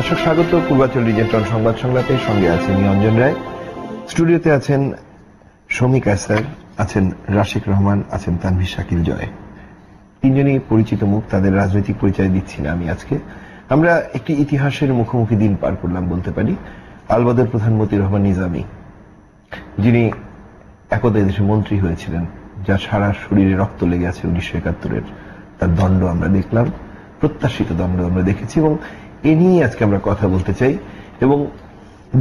দর্শক স্বাগত পূর্বাচল রিজেন্টন সংবাদ সংলাপের সঙ্গে আছেন নিরঞ্জন রায়, স্টুডিওতে আছেন শমী কায়সার, আছেন রাশিক রহমান, আছেন তানভীর শাকিল জয়। তিনজনই পরিচিত মুখ, তাদের রাজনৈতিক পরিচয় দিচ্ছি না আমি আজকে। আমরা একটি ইতিহাসের মুখোমুখি দিন পার করলাম বলতে পারি। আলবদর প্রধান মতিউর রহমান নিজামী, যিনি একদা দেশে মন্ত্রী হয়েছিলেন, যার সারা শরীরে রক্ত লেগে আছে 1971-এর, তার দণ্ড আমরা দেখলাম, প্রত্যাশিত দণ্ড আমরা দেখেছি, এবং এ নিয়েই আজকে আমরা কথা বলতে চাই। এবং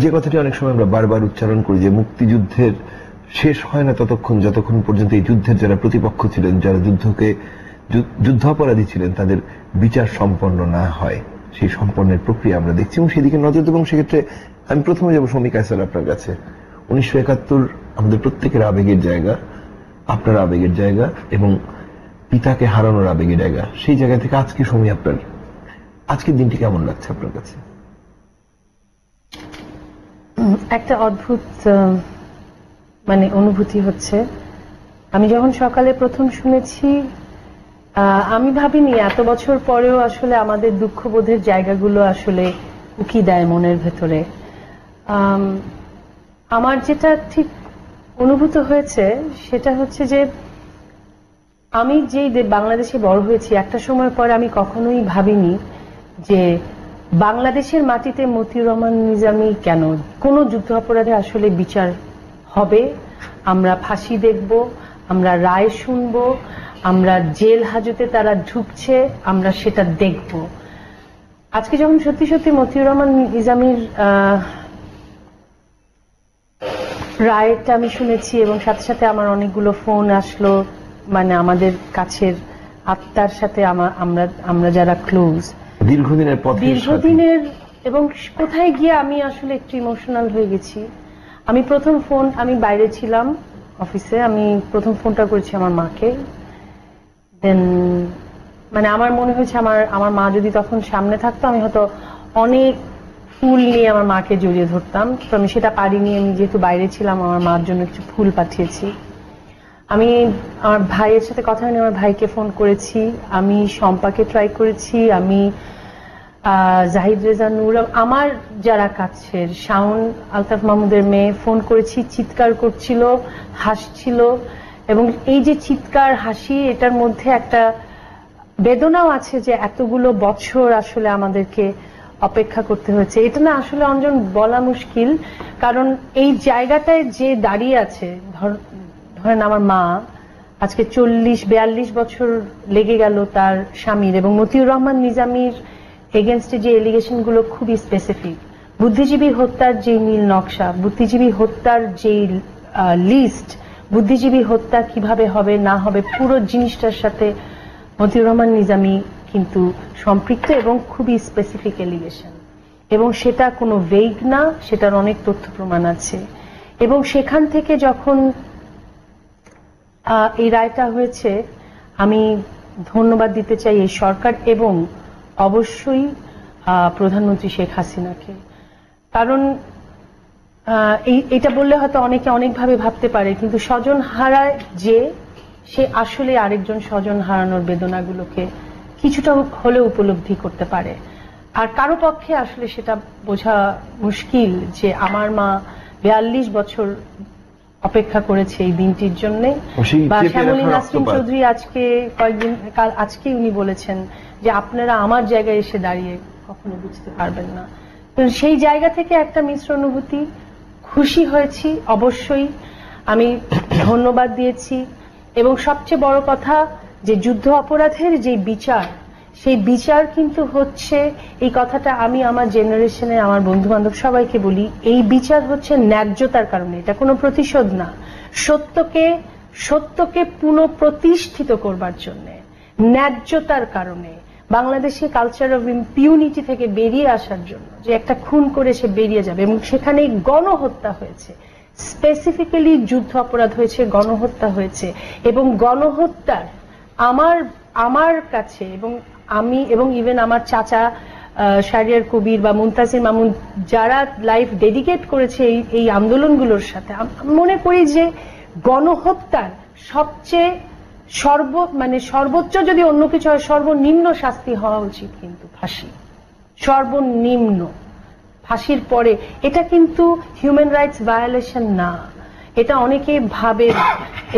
যে কথাটি অনেক সময় আমরা বারবার উচ্চারণ করি যে মুক্তিযুদ্ধের শেষ হয় না ততক্ষণ যতক্ষণ পর্যন্ত এই যুদ্ধের যারা প্রতিপক্ষ ছিলেন, যারা যুদ্ধাপরাধী ছিলেন, তাদের বিচার সম্পন্ন না হয়, সেই সম্পন্নের প্রক্রিয়া আমরা দেখছি এবং সেদিকে নজর দেব। এবং সেক্ষেত্রে আমি প্রথমে যাবো শমী কায়সার আপনার কাছে। 1971 আমাদের প্রত্যেকের আবেগের জায়গা, আপনার আবেগের জায়গা এবং পিতাকে হারানোর আবেগের জায়গা। সেই জায়গা থেকে আজকে শমী, আপনার আজকের দিনটি কেমন লাগছে আপনার কাছে? একটা অদ্ভুত অনুভূতি হচ্ছে। আমি যখন সকালে প্রথম শুনেছি, আমি ভাবিনি এত বছর পরেও আসলে আমাদের দুঃখবোধের জায়গাগুলো আসলে উকি দেয় মনের ভেতরে। আমার যেটা ঠিক অনুভূত হয়েছে সেটা হচ্ছে যে আমি যেই বাংলাদেশে বড় হয়েছি, একটা সময় পরে আমি কখনোই ভাবিনি যে বাংলাদেশের মাটিতে মতিউর রহমান নিজামী কেন কোনো যুদ্ধ অপরাধে আসলে বিচার হবে, আমরা ফাঁসি দেখব, আমরা রায় শুনব, আমরা জেল হাজতে তারা ঢুকছে, আমরা সেটা দেখব। আজকে যখন সত্যি সত্যি মতিউর রহমান নিজামীর রায়টা আমি শুনেছি এবং সাথে সাথে আমার অনেকগুলো ফোন আসলো, আমাদের কাছের আত্মার সাথে আমরা যারা ক্লোজ দীর্ঘদিনের, এবং কোথায় গিয়ে আমি আসলে একটু ইমোশনাল হয়ে গেছি। আমি প্রথম ফোন, আমি বাইরে ছিলাম অফিসে, আমি প্রথম ফোনটা করেছি আমার মাকে। দেন আমার মনে হয়েছে আমার মা যদি তখন সামনে থাকতো, আমি হয়তো অনেক ফুল নিয়ে আমার মাকে জড়িয়ে ধরতাম। তো আমি সেটা পারিনি, আমি যেহেতু বাইরে ছিলাম আমার মার জন্য কিছু ফুল পাঠিয়েছি। আমি আমার ভাইয়ের সাথে কথা হয়নি, আমার ভাইকে ফোন করেছি, আমি শম্পাকে ট্রাই করেছি, আমি জাহিদ রেজা নূর, আমার যারা কাছের, শাওন আলতাফ মাহমুদের মেয়ে, ফোন করেছি, চিৎকার করছিল, হাসছিল। এবং এই যে চিৎকার হাসি, এটার মধ্যে একটা বেদনাও আছে যে এতগুলো বছর আসলে আমাদেরকে অপেক্ষা করতে হয়েছে। এটা না আসলে অঞ্জন বলা মুশকিল, কারণ এই জায়গাটায় যে দাঁড়িয়ে আছে, ধরেন আমার মা আজকে 40-42 বছর লেগে গেল তার স্বামীর, এবং মতিউর রহমান নিজামীর এগেনস্টে যে এলিগেশন গুলো খুবই স্পেসিফিক, বুদ্ধিজীবী হত্যার যে নীল নকশা, বুদ্ধিজীবী হত্যার যে লিস্ট, বুদ্ধিজীবী হত্যা কিভাবে হবে না হবে, পুরো জিনিসটার সাথে মতিউর রহমান নিজামী কিন্তু সম্পৃক্ত এবং খুবই স্পেসিফিক এলিগেশন, এবং সেটা কোনো ভেগ না, সেটার অনেক তথ্য প্রমাণ আছে। এবং সেখান থেকে যখন এই রায়টা হয়েছে, আমি ধন্যবাদ দিতে চাই এই সরকার এবং অবশ্যই প্রধানমন্ত্রী শেখ হাসিনাকে। কারণ এটা বললে হয়তো অনেকে অনেকভাবে ভাবতে পারে, কিন্তু স্বজন হারায় যে, সে আসলে আরেকজন স্বজন হারানোর বেদনাগুলোকে কিছুটা হলেও উপলব্ধি করতে পারে। আর কারো পক্ষে আসলে সেটা বোঝা মুশকিল যে আমার মা 42 বছর অপেক্ষা করেছে এই দিনটির জন্য। বা শ্যামলী নাসরিন চৌধুরী আজকে আজকে উনি বলেছেন যে আপনারা আমার জায়গায় এসে দাঁড়িয়ে কখনো বুঝতে পারবেন না। তো সেই জায়গা থেকে একটা মিশ্র অনুভূতি, খুশি হয়েছি অবশ্যই, আমি ধন্যবাদ দিয়েছি। এবং সবচেয়ে বড় কথা যে যুদ্ধ অপরাধের যে বিচার, সেই বিচার কিন্তু হচ্ছে, এই কথাটা আমি আমার জেনারেশনে আমার বন্ধু বান্ধব সবাইকে বলি, এই বিচার হচ্ছে ন্যায্যতার কারণে, এটা কোনো প্রতিশোধ না, সত্যকে পুনঃপ্রতিষ্ঠিত করবার জন্য, ন্যায্যতার কারণে, বাংলাদেশে কালচার অফ ইম্পিউনিটি থেকে বেরিয়ে আসার জন্য, যে একটা খুন করে সে বেরিয়ে যাবে। এবং সেখানে গণহত্যা হয়েছে, স্পেসিফিক্যালি যুদ্ধ অপরাধ হয়েছে, গণহত্যা হয়েছে। এবং গণহত্যার আমার কাছে, এবং আমি এবং ইভেন আমার চাচা শাহরিয়ার কবির বা মুনতাসির মামুন, যারা লাইফ ডেডিকেট করেছে এই আন্দোলনগুলোর সাথে, মনে করি যে গণহত্যার সবচেয়ে সর্বোচ্চ যদি অন্য কিছু হয়, সর্বনিম্ন শাস্তি হওয়া উচিত কিন্তু ফাঁসি। সর্বনিম্ন ফাঁসির পরে। এটা কিন্তু হিউম্যান রাইটস ভায়োলেশন না, এটা অনেকে ভাবে,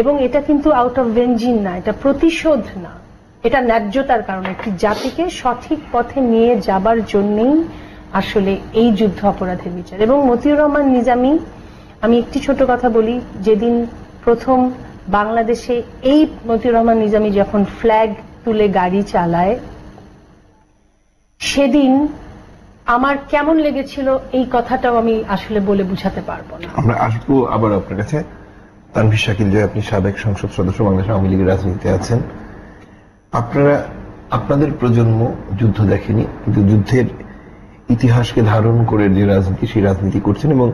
এবং এটা কিন্তু আউট অফ ভেঞ্জিন না, এটা প্রতিশোধ না, এটা ন্যায্যতার কারণে একটি জাতিকে সঠিক পথে নিয়ে যাবার জন্যই আসলে এই যুদ্ধ অপরাধের বিচার। এবং মতিউর রহমান নিজামী, আমি একটি ছোট কথা বলি, যেদিন প্রথম বাংলাদেশে এই মতিউর রহমান নিজামী যখন ফ্ল্যাগ তুলে গাড়ি চালায়, সেদিন আমার কেমন লেগেছিল এই কথাটাও আমি আসলে বলে বুঝাতে পারবো না। আমরা আসবো আবার আপনার কাছে। তানভীর শাকিল জয়, আপনি সাবেক সংসদ সদস্য, বাংলাদেশ আওয়ামী লীগের রাজনীতিতে আছেন। আপনাদের প্রজন্ম যুদ্ধ দেখেনি, কিন্তু যুদ্ধের ইতিহাসকে ধারণ করে যে রাজনীতি, সেই রাজনীতি করছেন, এবং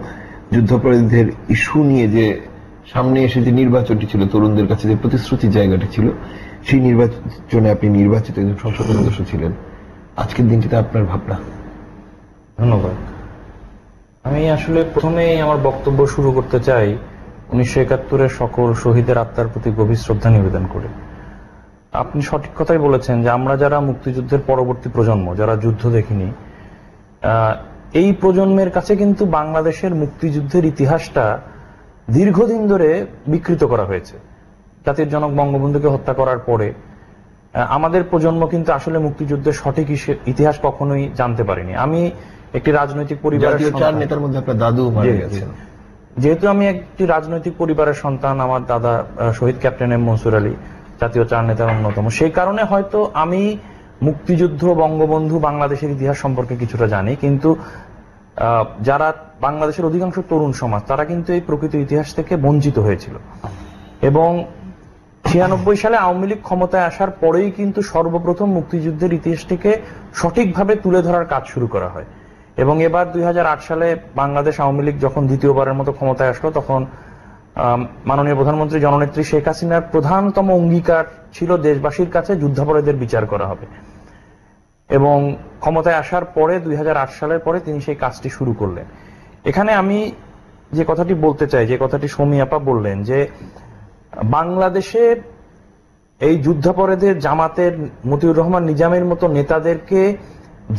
যুদ্ধাপরাধীদের ইস্যু নিয়ে যে সামনে এসে যে নির্বাচনটি ছিল, তরুণদের কাছে যে প্রতিশ্রুতির জায়গাটি ছিল, সেই নির্বাচনে আপনি নির্বাচিত একজন সংসদ সদস্য ছিলেন। আজকের দিনটিতে আপনার ভাবনা। ধন্যবাদ। আমি আসলে প্রথমেই আমার বক্তব্য শুরু করতে চাই 1971-এর সকল শহীদের আত্মার প্রতি গভীর শ্রদ্ধা নিবেদন করে। আপনি সঠিক কথাই বলেছেন যে আমরা যারা মুক্তিযুদ্ধের পরবর্তী প্রজন্ম, যারা যুদ্ধ দেখিনি, এই প্রজন্মের কাছে কিন্তু বাংলাদেশের মুক্তিযুদ্ধের ইতিহাসটা দীর্ঘদিন ধরে বিকৃত করা হয়েছে। জাতির জনক বঙ্গবন্ধুকে হত্যা করার পরে আমাদের প্রজন্ম কিন্তু আসলে মুক্তিযুদ্ধের সঠিক ইতিহাস কখনোই জানতে পারিনি। আমি একটি রাজনৈতিক পরিবারের চার নেতার মধ্যে আপনার দাদু মারা গেছেন। যেহেতু আমি একটি রাজনৈতিক পরিবারের সন্তান, আমার দাদা শহীদ ক্যাপ্টেন এম মনসুর আলী জাতীয় চার নেতার অন্যতম, সেই কারণে হয়তো আমি মুক্তিযুদ্ধ, বঙ্গবন্ধু, বাংলাদেশের ইতিহাস সম্পর্কে কিছুটা জানি। কিন্তু যারা বাংলাদেশের অধিকাংশ তরুণ সমাজ, তারা কিন্তু এই প্রকৃত ইতিহাস থেকে বঞ্চিত হয়েছিল। এবং 96 সালে আওয়ামী লীগ ক্ষমতায় আসার পরেই কিন্তু সর্বপ্রথম মুক্তিযুদ্ধের ইতিহাসটিকে সঠিকভাবে তুলে ধরার কাজ শুরু করা হয়। এবং এবার 2008 সালে বাংলাদেশ আওয়ামী লীগ যখন দ্বিতীয়বারের মতো ক্ষমতায় আসলো, তখন মাননীয় প্রধানমন্ত্রী জননেত্রী শেখ হাসিনার প্রধানতম অঙ্গীকার ছিল দেশবাসীর কাছে যুদ্ধাপরাধীদের বিচার করা হবে। এবং ক্ষমতায় আসার পরে 2008 সালের পরে তিনি সেই কাজটি শুরু করলেন। এখানে আমি যে কথাটি বলতে চাই, যে কথাটি সৌমি আপা বললেন, যে বাংলাদেশে এই যুদ্ধাপরাধীদের জামাতের মতিউর রহমান নিজামীর মতো নেতাদেরকে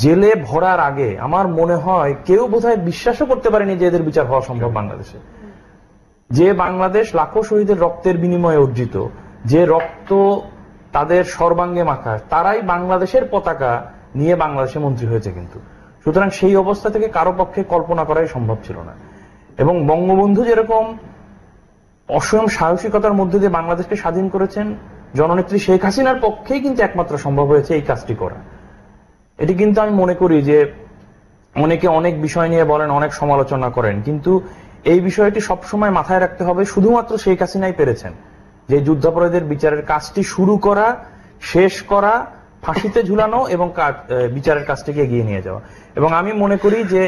জেলে ভরার আগে আমার মনে হয় কেউ বোধহয় বিশ্বাসও করতে পারেনি যে এদের বিচার হওয়া সম্ভব বাংলাদেশে। যে বাংলাদেশ লাখো শহীদের রক্তের বিনিময়ে অর্জিত, যে রক্ত তাদের সর্বাঙ্গে মাখা, তারাই বাংলাদেশের পতাকা নিয়ে বাংলাদেশে মন্ত্রী হয়েছে। কিন্তু সুতরাং সেই অবস্থা থেকে কারো পক্ষে কল্পনা করাই সম্ভব ছিল না। এবং বঙ্গবন্ধু যেরকম অসীম সাহসিকতার মধ্যে দিয়ে বাংলাদেশকে স্বাধীন করেছেন, জননেত্রী শেখ হাসিনার পক্ষেই কিন্তু একমাত্র সম্ভব হয়েছে এই কাজটি করা। এটি কিন্তু আমি মনে করি যে অনেকে অনেক বিষয় নিয়ে বলেন, অনেক সমালোচনা করেন, কিন্তু এই বিষয়টি সবসময় মাথায় রাখতে হবে, শুধুমাত্র শেখ হাসিনাই পেরেছেন যে যুদ্ধাপরাধীদের বিচারের কাজটি শুরু করা, শেষ করা, ফাঁসিতে ঝুলানো এবং বিচারের কাজটিকে এগিয়ে নিয়ে যাওয়া। এবং আমি মনে করি যে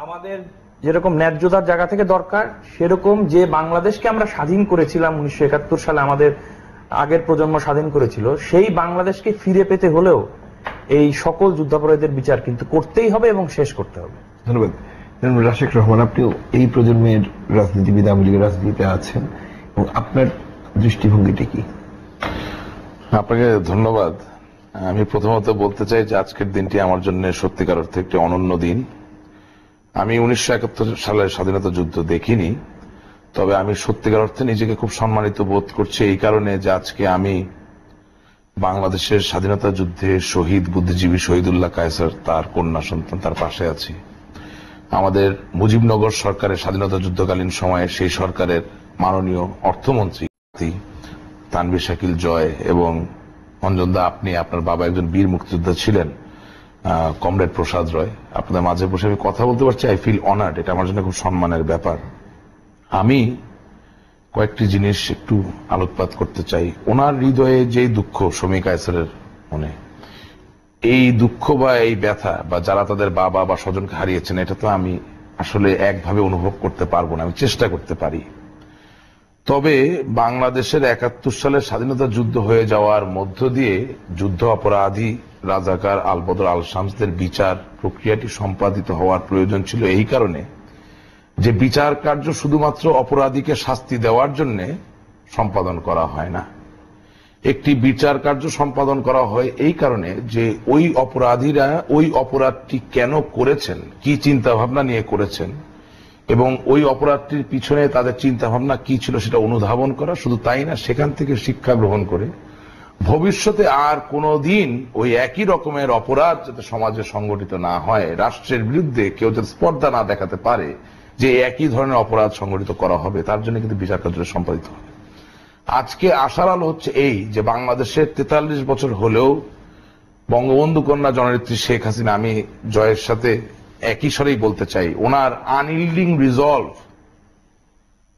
আমাদের যেরকম ন্যায্যতার জায়গা থেকে দরকার, সেরকম যে বাংলাদেশকে আমরা স্বাধীন করেছিলাম 1971 সালে, আমাদের আগের প্রজন্ম স্বাধীন করেছিল, সেই বাংলাদেশকে ফিরে পেতে হলেও এই সকল যুদ্ধাপরাধীদের বিচার কিন্তু করতেই হবে এবং শেষ করতে হবে। ধন্যবাদ। রাশেক রহমান, আপনিও এই প্রজন্মের রাজনীতিবিদ, আওয়ামী লীগের রাজনীতিতে আছেন, এবং আপনার দৃষ্টিভঙ্গিটি কি? আপনাকে ধন্যবাদ। আমি প্রথমত বলতে চাই যে আজকের দিনটি আমার জন্য সত্যিকার অর্থে একটি অনন্য দিন। আমি 1971 সালের স্বাধীনতা যুদ্ধ দেখিনি, তবে আমি সত্যিকার অর্থে নিজেকে খুব সম্মানিত বোধ করছি এই কারণে যে আজকে আমি বাংলাদেশের স্বাধীনতা যুদ্ধে শহীদ বুদ্ধিজীবী শহীদুল্লাহ কায়সার, তার কন্যা সন্তান, তার পাশে আছি। আমাদের মুজিবনগর সরকারের স্বাধীনতা যুদ্ধকালীন সময়ে সেই সরকারের মাননীয় অর্থমন্ত্রী তানভীর শাকিল জয় এবং অঞ্জনদা, আপনি, আপনার বাবা একজন বীর মুক্তিযোদ্ধা ছিলেন, কমরেড প্রসাদ রয়, আপনাদের মাঝে বসে আমি কথা বলতে পারছি। আই ফিল অনার্ড, এটা আমার জন্য খুব সম্মানের ব্যাপার। আমি কয়েকটি জিনিস একটু আলোকপাত করতে চাই। ওনার হৃদয়ে যে দুঃখ, শমী কায়সারের মনে এই দুঃখ বা এই ব্যথা, বা যারা তাদের বাবা বা স্বজনকে হারিয়েছেন, এটা তো আমি আসলে একভাবে অনুভব করতে পারবো না, আমি চেষ্টা করতে পারি। তবে বাংলাদেশের 71 সালের স্বাধীনতা যুদ্ধ হয়ে যাওয়ার মধ্য দিয়ে যুদ্ধ অপরাধী রাজাকার আলবদর আল শামসদের বিচার প্রক্রিয়াটি সম্পাদিত হওয়ার প্রয়োজন ছিল এই কারণে যে বিচার কার্য শুধুমাত্র অপরাধীকে শাস্তি দেওয়ার জন্য সম্পাদন করা হয় না। একটি বিচার কার্য সম্পাদন করা হয় এই কারণে যে ওই অপরাধীরা ওই অপরাধটি কেন করেছেন, কি চিন্তা ভাবনা নিয়ে করেছেন এবং ওই অপরাধটির পিছনে তাদের চিন্তা ভাবনা কি ছিল সেটা অনুধাবন করা। শুধু তাই না, সেখান থেকে শিক্ষা গ্রহণ করে ভবিষ্যতে আর কোনোদিন ওই একই রকমের অপরাধ যাতে সমাজে সংগঠিত না হয়, রাষ্ট্রের বিরুদ্ধে কেউ যাতে স্পর্ধা না দেখাতে পারে যে একই ধরনের অপরাধ সংগঠিত করা হবে, তার জন্য কিন্তু বিচার কার্য সম্পাদিত হবে। আজকে আশার আলো হচ্ছে এই যে বাংলাদেশের 43 বছর হলেও বঙ্গবন্ধু কন্যা জননেত্রী শেখ হাসিনা, আমি জয়ের সাথে একই স্বরেই বলতে চাই, ওনার আনইল্ডিং রিজলভ,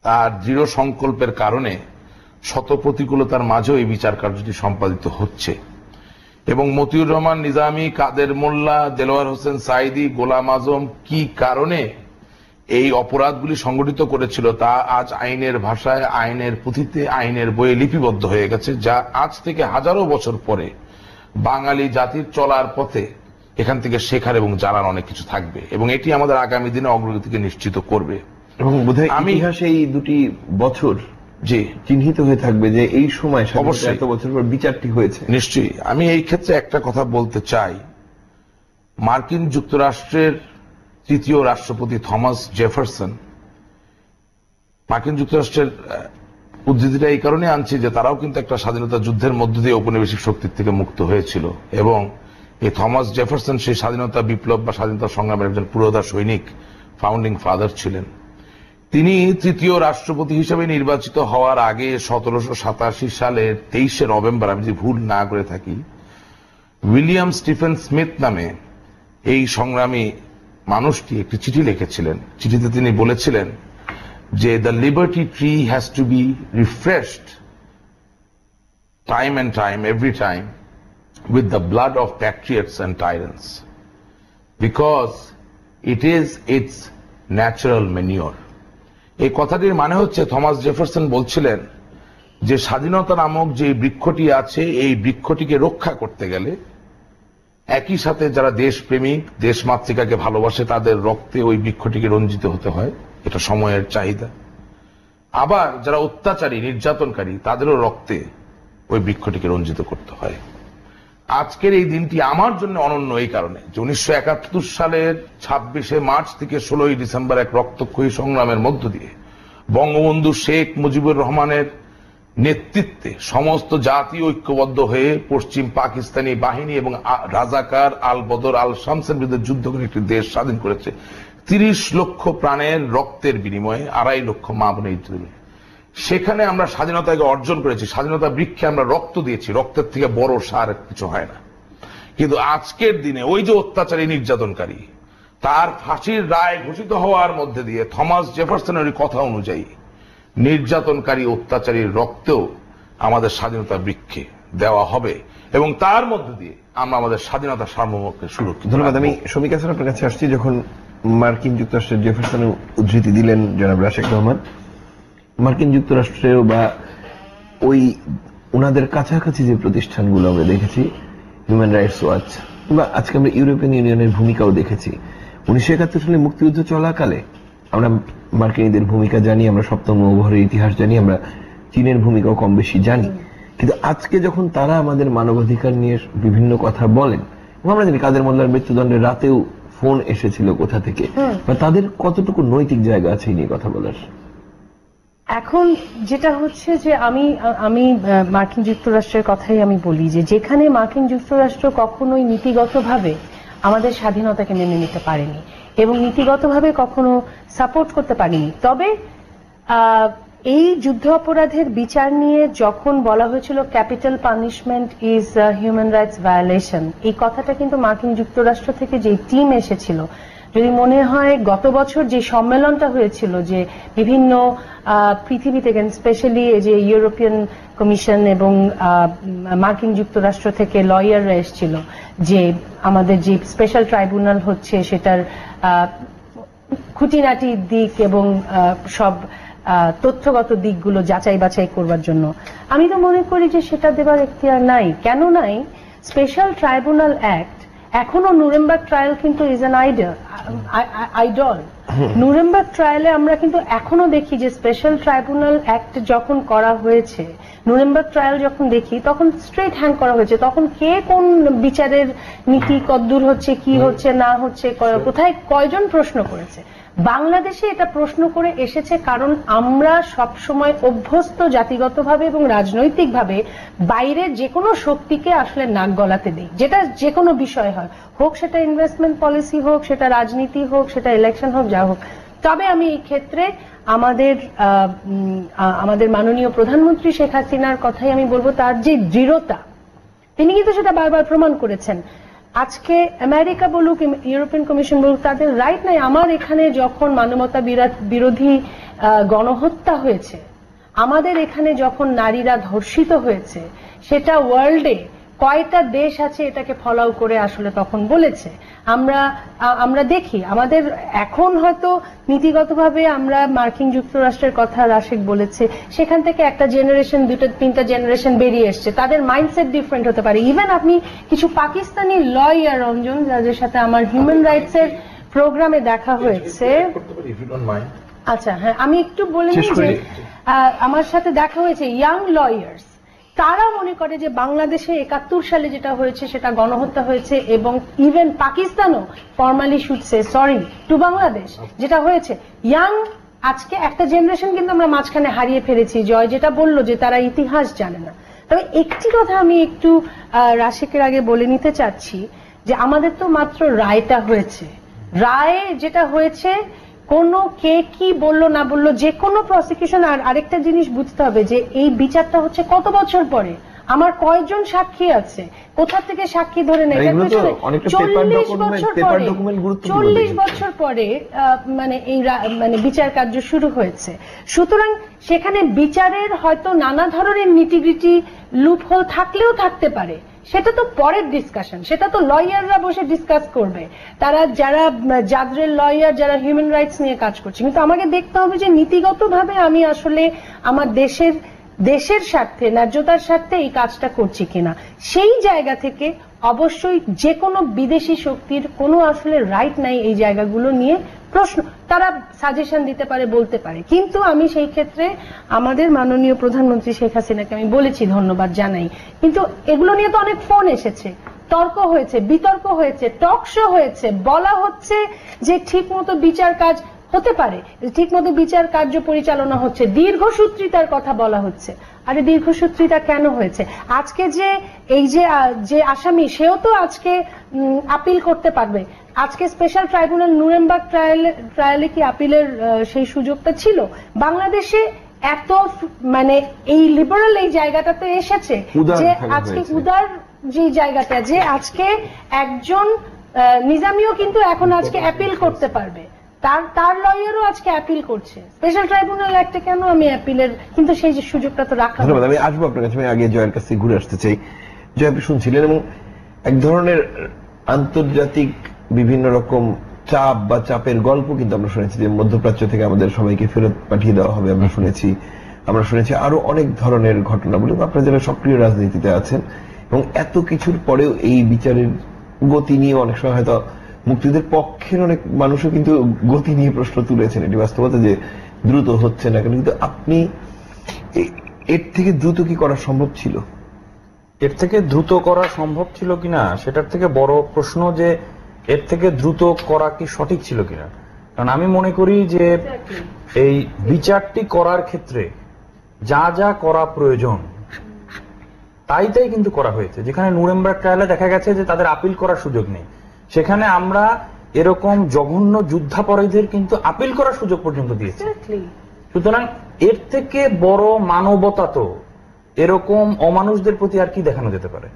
তার দৃঢ় সংকল্পের কারণে শত প্রতিকূলতার মাঝেও এই বিচার কার্যটি সম্পাদিত হচ্ছে। এবং মতিউর রহমান নিজামী, কাদের মোল্লা, দেলোয়ার হোসেন সাইদি, গোলাম আজম কি কারণে এই অপরাধগুলি সংগঠিত করেছিল তা আজ আইনের ভাষায়, আইনের পুঁথিতে, আইনের বইয়ে লিপিবদ্ধ হয়ে গেছে, যা আজ থেকে হাজারো বছর পরে বাঙালি জাতির চলার পথে এখান থেকে শেখার এবং জানার অনেক কিছু থাকবে এবং এটি আমাদের আগামী দিনে অগ্রগতিকে নিশ্চিত করবে। এবং বোধহয় ইতিহাসে এই দুটি বছর জি চিহ্নিত হয়ে থাকবে যে এই সময় অবশ্যই এত বছর পর বিচারটি হয়েছে। নিশ্চয়ই। আমি এই ক্ষেত্রে একটা কথা বলতে চাই, মার্কিন যুক্তরাষ্ট্রের তৃতীয় রাষ্ট্রপতি থমাস জেফারসন, মার্কিন যুক্তরাষ্ট্রের উদ্ধৃতিটা এই কারণে আনছি যে তারাও কিন্তু একটা স্বাধীনতা যুদ্ধের মধ্য দিয়ে ঔপনিবেশিক শক্তির থেকে মুক্ত হয়েছিল এবং এই থমাস জেফারসন সেই স্বাধীনতা বিপ্লব বা স্বাধীনতা সংগ্রামের একজন পুরোধা সৈনিক, ফাউন্ডিং ফাদার ছিলেন। তিনি তৃতীয় রাষ্ট্রপতি হিসেবে নির্বাচিত হওয়ার আগে 1787 সালের 23শে নভেম্বর, আমি যদি ভুল না করে থাকি, উইলিয়াম স্টিফেন স্মিথ নামে এই সংগ্রামী মানুষটি একটি চিঠি লিখেছিলেন। চিঠিতে তিনি বলেছিলেন যে the liberty tree has to be refreshed time and time, every time, with the blood of patriots and tyrants, because it is its natural manure. এই কথাটির মানে হচ্ছে, থমাস জেফারসন বলছিলেন যে স্বাধীনতা নামক যে বৃক্ষটি আছে, এই বৃক্ষটিকে রক্ষা করতে গেলে একই সাথে যারা দেশপ্রেমিক, দেশমাতৃকাকে ভালোবাসে, তাদের রক্তে ওই বৃক্ষটিকে রঞ্জিত হতে হয়, এটা সময়ের চাহিদা। আবার যারা অত্যাচারী, নির্যাতনকারী, তাদেরও রক্তে ওই বৃক্ষটিকে রঞ্জিত করতে হয়। আজকের এই দিনটি আমার জন্য অনন্য এই কারণে যে 1971 সালের 26শে মার্চ থেকে 16ই ডিসেম্বর এক রক্তক্ষয়ী সংগ্রামের মধ্য দিয়ে বঙ্গবন্ধু শেখ মুজিবুর রহমানের নেতৃত্বে সমস্ত জাতি ঐক্যবদ্ধ হয়ে পশ্চিম পাকিস্তানি বাহিনী এবং রাজাকার আল বদর আল শামসের বিরুদ্ধে যুদ্ধ করে একটি দেশ স্বাধীন করেছে। 30 লক্ষ প্রাণের রক্তের বিনিময়ে, 2.5 লক্ষ মা বোনের ইজ্জতের। সেখানে আমরা স্বাধীনতাকে অর্জন করেছি, স্বাধীনতা বৃক্ষে আমরা রক্ত দিয়েছি, রক্তের থেকে বড় সার কিছু হয় না। কিন্তু আজকের দিনে ওই যে অত্যাচারী, নির্যাতনকারী, তার ফাঁসির রায় ঘোষিত হওয়ার মধ্যে দিয়ে থমাস জেফারসনের কথা অনুযায়ী নির্যাতনকারী, অত্যাচারীর রক্তেও আমাদের স্বাধীনতা বৃক্ষে দেওয়া হবে এবং তার মধ্যে দিয়ে আমরা আমাদের স্বাধীনতা সার্বভৌমত্বকে সুরক্ষিত। ধন্যবাদ। আমি শমিকা স্যার আপনার কাছে আসছি। যখন মার্কিন যুক্তরাষ্ট্রের জেফারসনের উদ্ধৃতি দিলেন জনাব রাশেক রহমান, মার্কিন যুক্তরাষ্ট্রেও বা ওই ওনাদের কাছাকাছি যে প্রতিষ্ঠানগুলো আমরা দেখেছি, হিউম্যান রাইটস ওয়াচ, বা আজকে আমরা ইউরোপিয়ান ইউনিয়নের ভূমিকাও দেখেছি। 1971 সালে মুক্তিযুদ্ধ চলাকালে আমরা মার্কিনীদের ভূমিকা জানি, আমরা সপ্তম নৌবহরের ইতিহাস জানি, আমরা চীনের ভূমিকাও কম বেশি জানি। কিন্তু আজকে যখন তারা আমাদের মানবাধিকার নিয়ে বিভিন্ন কথা বলেন, আমরা জানি কাদের মোল্লার মৃত্যুদণ্ডের রাতেও ফোন এসেছিল কোথা থেকে, বা তাদের কতটুকু নৈতিক জায়গা আছে এই নিয়ে কথা বলার? এখন যেটা হচ্ছে যে আমি মার্কিন যুক্তরাষ্ট্রের কথাই আমি বলি যে যেখানে মার্কিন যুক্তরাষ্ট্র কখনোই নীতিগতভাবে আমাদের স্বাধীনতাকে মেনে নিতে পারেনি এবং নীতিগতভাবে কখনো সাপোর্ট করতে পারেনি, তবে এই যুদ্ধ অপরাধের বিচার নিয়ে যখন বলা হয়েছিল capital punishment is human rights violation, এই কথাটা কিন্তু মার্কিন যুক্তরাষ্ট্র থেকে যে টিম এসেছিল, যদি মনে হয় গত বছর যে সম্মেলনটা হয়েছিল, যে বিভিন্ন পৃথিবী থেকে, স্পেশালি যে ইউরোপিয়ান কমিশন এবং মার্কিন যুক্তরাষ্ট্র থেকে লয়াররা এসেছিল, যে আমাদের যে স্পেশাল ট্রাইব্যুনাল হচ্ছে সেটার খুঁটিনাটি দিক এবং সব তথ্যগত দিকগুলো যাচাই বাছাই করবার জন্য, আমি তো মনে করি যে সেটা দেবার এখতিয়ার নাই। কেন নাই? স্পেশাল ট্রাইব্যুনাল অ্যাক্ট এখনো নুরেমবার্গ ট্রায়াল কিন্তু ইজ অ্যান আইডল। নুরেমবার্গ ট্রায়ালে আমরা কিন্তু এখনো দেখি যে স্পেশাল ট্রাইব্যুনাল অ্যাক্ট যখন করা হয়েছে, নুরেমবার্গ ট্রায়াল যখন দেখি তখন স্ট্রেট হ্যান্ড করা হয়েছে, তখন কে কোন বিচারের নীতি কদ্দূর হচ্ছে, কি হচ্ছে না হচ্ছে, কোথায় কয়জন প্রশ্ন করেছে। বাংলাদেশে এটা প্রশ্ন করে এসেছে কারণ আমরা সবসময় অভ্যস্ত জাতিগতভাবে এবং রাজনৈতিকভাবে বাইরের যে কোনো শক্তিকে আসলে নাক গলাতে দেই, যেটা যে কোনো বিষয় হয়, হোক সেটা ইনভেস্টমেন্ট পলিসি হোক, সেটা রাজনীতি হোক, সেটা ইলেকশন হোক, যা হোক। তবে আমি এই ক্ষেত্রে আমাদের মাননীয় প্রধানমন্ত্রী শেখ হাসিনার কথাই আমি বলবো, তার যে দৃঢ়তা, তিনি কিন্তু সেটা বারবার প্রমাণ করেছেন। আজকে আমেরিকা বলুক, ইউরোপিয়ান কমিশন বলুক, তাদের রাইট নাই। আমার এখানে যখন মানবতা বিরোধী গণহত্যা হয়েছে, আমাদের এখানে যখন নারীরা ধর্ষিত হয়েছে, সেটা ওয়ার্ল্ডে কয়টা দেশ আছে এটাকে ফলো করে আসলে তখন বলেছে। আমরা দেখি আমাদের এখন হয়তো নীতিগতভাবে আমরা মার্কিন যুক্তরাষ্ট্রের কথা রাশিক বলেছে, সেখান থেকে একটা জেনারেশন, দুটো তিনটা জেনারেশন বেরিয়ে এসছে, তাদের মাইন্ডসেট ডিফারেন্ট হতে পারে। ইভেন আপনি কিছু পাকিস্তানি লয়ার, রঞ্জন, যাদের সাথে আমার হিউম্যান রাইটস এর প্রোগ্রামে দেখা হয়েছে, আচ্ছা হ্যাঁ আমি একটু বলে নিই যে আমার সাথে দেখা হয়েছে ইয়াং লয়ার্স, তারা মনে করে যে বাংলাদেশে 71 সালে যেটা হয়েছে সেটা গণহত্যা হয়েছে, এবং ইভেন পাকিস্তানও formally should say sorry to Bangladesh যেটা হয়েছে। ইয়াং আজকে একটা জেনারেশন কিন্তু আমরা মাঝখানে হারিয়ে ফেলেছি। জয় যেটা বললো যে তারা ইতিহাস জানে না, তবে একটি কথা আমি একটু রাশিকের আগে বলে নিতে চাচ্ছি যে আমাদের তো মাত্র রায়টা হয়েছে, রায় যেটা হয়েছে কোনো কে কি বললো না বললো, যে কোনো প্রসিকিউশন। আর আরেকটা জিনিস বুঝতে হবে যে এই বিচারটা হচ্ছে কত বছর পরে, আমার কয়জন সাক্ষী আছে, কোথা থেকে সাক্ষী ধরে নেয়, 40 বছর পরে মানে এই মানে বিচার কার্য শুরু হয়েছে। সুতরাং সেখানে বিচারের হয়তো নানা ধরনের নিটিগ্রিটি লুপহোল থাকলেও থাকতে পারে, সেটা তো পরের ডিসকাশন, সেটা তো লয়াররা বসে ডিসকাস করবে, তারা যারা জাজের লয়ার, যারা হিউম্যান রাইটস নিয়ে কাজ করছে। কিন্তু আমাকে দেখতে হবে যে নীতিগতভাবে আমি আসলে আমার দেশের স্বার্থে, ন্যায্যতার স্বার্থে এই কাজটা করছি কিনা। সেই জায়গা থেকে অবশ্যই যে কোনো বিদেশি শক্তির কোনো আসলে রাইট নাই এই জায়গাগুলো নিয়ে প্রশ্ন, তারা সাজেশন দিতে পারে, বলতে পারে। কিন্তু আমি সেই ক্ষেত্রে আমাদের মাননীয় প্রধানমন্ত্রী শেখ হাসিনাকে আমি বলেছি, ধন্যবাদ জানাই। কিন্তু এগুলো নিয়ে তো অনেক ফোন এসেছে, তর্ক হয়েছে, বিতর্ক হয়েছে, টক শো হয়েছে, বলা হচ্ছে যে ঠিক মতো বিচার কাজ হতে পারে, ঠিক মতো বিচার কার্য পরিচালনা হচ্ছে, দীর্ঘসূত্রিতার কথা বলা হচ্ছে। আরে দীর্ঘসূত্রিতা কেন হয়েছে? আজকে যে এই যে আসামি, সেও তো আজকে আপিল করতে পারবে। আজকে স্পেশাল ট্রাইব্যুনাল নুরেমবার্গ ট্রায়ালে কি আপিলের সেই সুযোগটা ছিল? বাংলাদেশে এত মানে এই লিবারাল এই জায়গাটাতে এসেছে যে আজকে উদার যে জায়গাটা, যে আজকে একজন নিজামীও কিন্তু এখন আজকে অ্যাপিল করতে পারবে, তার লয়ারও আজকে অ্যাপিল করছে। স্পেশাল ট্রাইব্যুনাল একটা কেন আমি অ্যাপিলের, কিন্তু সেই যে সুযোগটা তো রাখা। ধন্যবাদ। আমি আসবো আপনার কাছে, আমি আগে জয়ের কাছে ঘুরে আসতে চাই। জয়, আপনি শুনছিলেন এবং এক ধরনের আন্তর্জাতিক বিভিন্ন রকম চাপ বা চাপের গল্প কিন্তু আমরা শুনেছি, যে মধ্যপ্রাচ্য থেকে আমাদের সবাইকে ফেরত পাঠিয়ে দেওয়া হবে, আমরা শুনেছি আরো অনেক ধরনের ঘটনাবলী। আপনারা যারা সক্রিয় রাজনীতিতে আছেন এবং এত কিছুর পরেও এই বিচারের গতি নিয়ে অনেক সময় হয়তো মুক্তিদের পক্ষের অনেক মানুষও কিন্তু গতি নিয়ে প্রশ্ন তুলেছেন, এটি বাস্তবতা যে দ্রুত হচ্ছে না কেন। কিন্তু আপনি এর থেকে দ্রুত কি করা সম্ভব ছিল? এর থেকে দ্রুত করা সম্ভব ছিল কিনা সেটার থেকে বড় প্রশ্ন যে এর থেকে দ্রুত করা কি সঠিক ছিল কিনা। কারণ আমি মনে করি যে এই বিচারটি করার ক্ষেত্রে যা যা করা প্রয়োজন তাই কিন্তু করা হয়েছে। যেখানে নুরেমবার্গ ট্রায়ালে দেখা গেছে যে তাদের আপিল করার সুযোগ নেই, সেখানে আমরা এরকম জঘন্য যুদ্ধাপরাধীদের কিন্তু আপিল করার সুযোগ পর্যন্ত দিয়েছি। সুতরাং এর থেকে বড় মানবতা তো এরকম অমানুষদের প্রতি আর কি দেখানো যেতে পারে।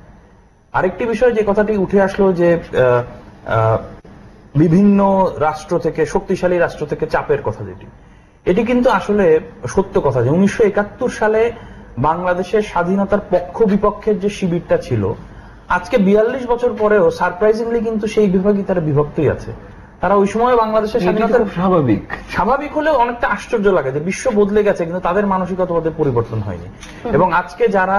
আরেকটি বিষয় যে কথাটি উঠে আসলো যে বিভিন্ন রাষ্ট্র থেকে, শক্তিশালী রাষ্ট্র থেকে চাপের কথা, এটি কিন্তু আসলে সত্য কথা যে 1971 সালে বাংলাদেশের স্বাধীনতার পক্ষ বিপক্ষের যে শিবিরটা ছিল, আজকে 42 বছর পরেও সারপ্রাইজিংলি কিন্তু সেই বিভাগই তারা বিভক্তই আছে। তারা ওই সময় বাংলাদেশের স্বাধীনতার স্বাভাবিক হলেও অনেকটা আশ্চর্য লাগে যে বিশ্ব বদলে গেছে কিন্তু তাদের মানসিকতার পরিবর্তন হয়নি। এবং আজকে যারা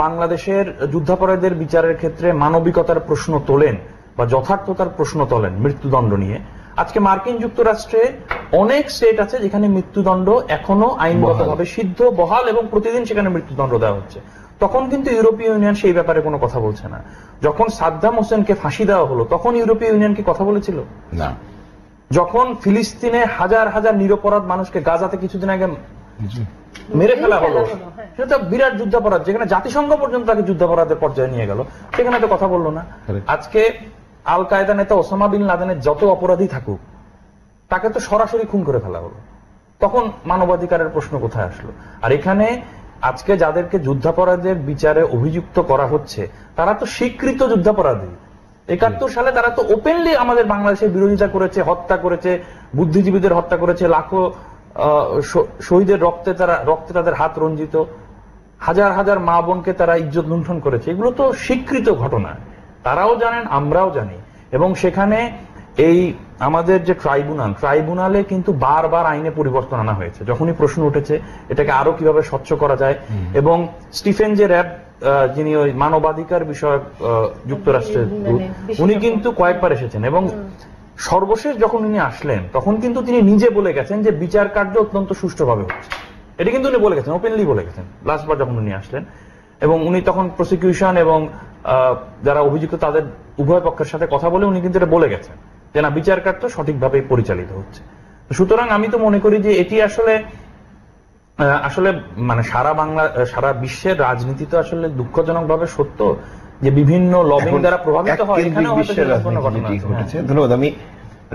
বাংলাদেশের যুদ্ধাপরাধীদের বিচারের ক্ষেত্রে মানবিকতার প্রশ্ন তোলেন বা যথার্থতার প্রশ্ন তোলেন মৃত্যুদণ্ড নিয়ে, আজকে মার্কিন যুক্তরাষ্ট্রে অনেক স্টেট আছে যেখানে মৃত্যুদণ্ড এখনো আইনগতভাবে সিদ্ধ, বহাল এবং প্রতিদিন সেখানে মৃত্যুদণ্ড দেওয়া হচ্ছে। তখন কিন্তু ইউরোপীয় ইউনিয়ন সেই ব্যাপারে কোনো কথা বলছে না। যখন সাদ্দাম হোসেনকে ফাঁসি দেওয়া হলো তখন ইউরোপীয় ইউনিয়ন কি কথা বলেছিল? না। যখন ফিলিস্তিনে হাজার হাজার নিরপরাধ মানুষকে গাজাতে কিছুদিন আগে মেরে ফেলা হলো, সেটা বিরাট যুদ্ধাপরাধ, যেখানে জাতিসংঘ পর্যন্ত তাকে যুদ্ধাপরাধের পর্যায়ে নিয়ে গেল, সেখানে তো কথা বললো না। আজকে আল কায়দা নেতা ওসামা বিন লাদেনের যত অপরাধী থাকুক, তাকে তো সরাসরি খুন করে ফেলা হলো, তখন মানবাধিকারের প্রশ্ন কোথায় আসলো? আর এখানে আজকে যাদেরকে যুদ্ধাপরাধের বিচারে অভিযুক্ত করা হচ্ছে তারা তো স্বীকৃত যুদ্ধাপরাধী। 71 সালে তারা তো ওপেনলি আমাদের বাংলাদেশের বিরোধিতা করেছে, হত্যা করেছে, বুদ্ধিজীবীদের হত্যা করেছে, লাখো শহীদের রক্তে তাদের হাত রঞ্জিত, হাজার হাজার মা বোনকে তারা ইজ্জত লুণ্ঠন করেছে। এগুলো তো স্বীকৃত ঘটনা, তারাও জানেন, আমরাও জানি। এবং সেখানে এই আমাদের যে ট্রাইব্যুনালে কিন্তু বারবার আইনে পরিবর্তন আনা হয়েছে। যখনই প্রশ্ন উঠেছে এটাকে আরো কিভাবে স্বচ্ছ করা যায়, এবং স্টিফেন যে র্যাব যিনি ওই মানবাধিকার বিষয়ক যুক্তরাষ্ট্রের দূত, উনি কিন্তু কয়েকবার এসেছেন, এবং সর্বশেষ যখন উনি আসলেন তখন কিন্তু তিনি নিজে বলে গেছেন যে বিচার কার্য অত্যন্ত সুষ্ঠুভাবে হচ্ছে। এটা কিন্তু উনি বলে গেছেন, ওপেনলি বলে গেছেন লাস্টবার যখন উনি আসলেন। এবং উনি তখন প্রসিকিউশন এবং যারা অভিযুক্ত তাদের উভয় পক্ষের সাথে কথা বলে উনি কিন্তু এটা বলে গেছেন যে না, বিচার কার্য সঠিকভাবে পরিচালিত হচ্ছে। সুতরাং আমি তো মনে করি যে এটি আসলে মানে সারা বিশ্বের রাজনীতি তো আসলে দুঃখজনকভাবে সত্য যে বিভিন্ন লবিং দ্বারা প্রভাবিত হয়। এখানেও হয়তো কোনো ঘটনা ঘটেছে। ধন্যবাদ। আমি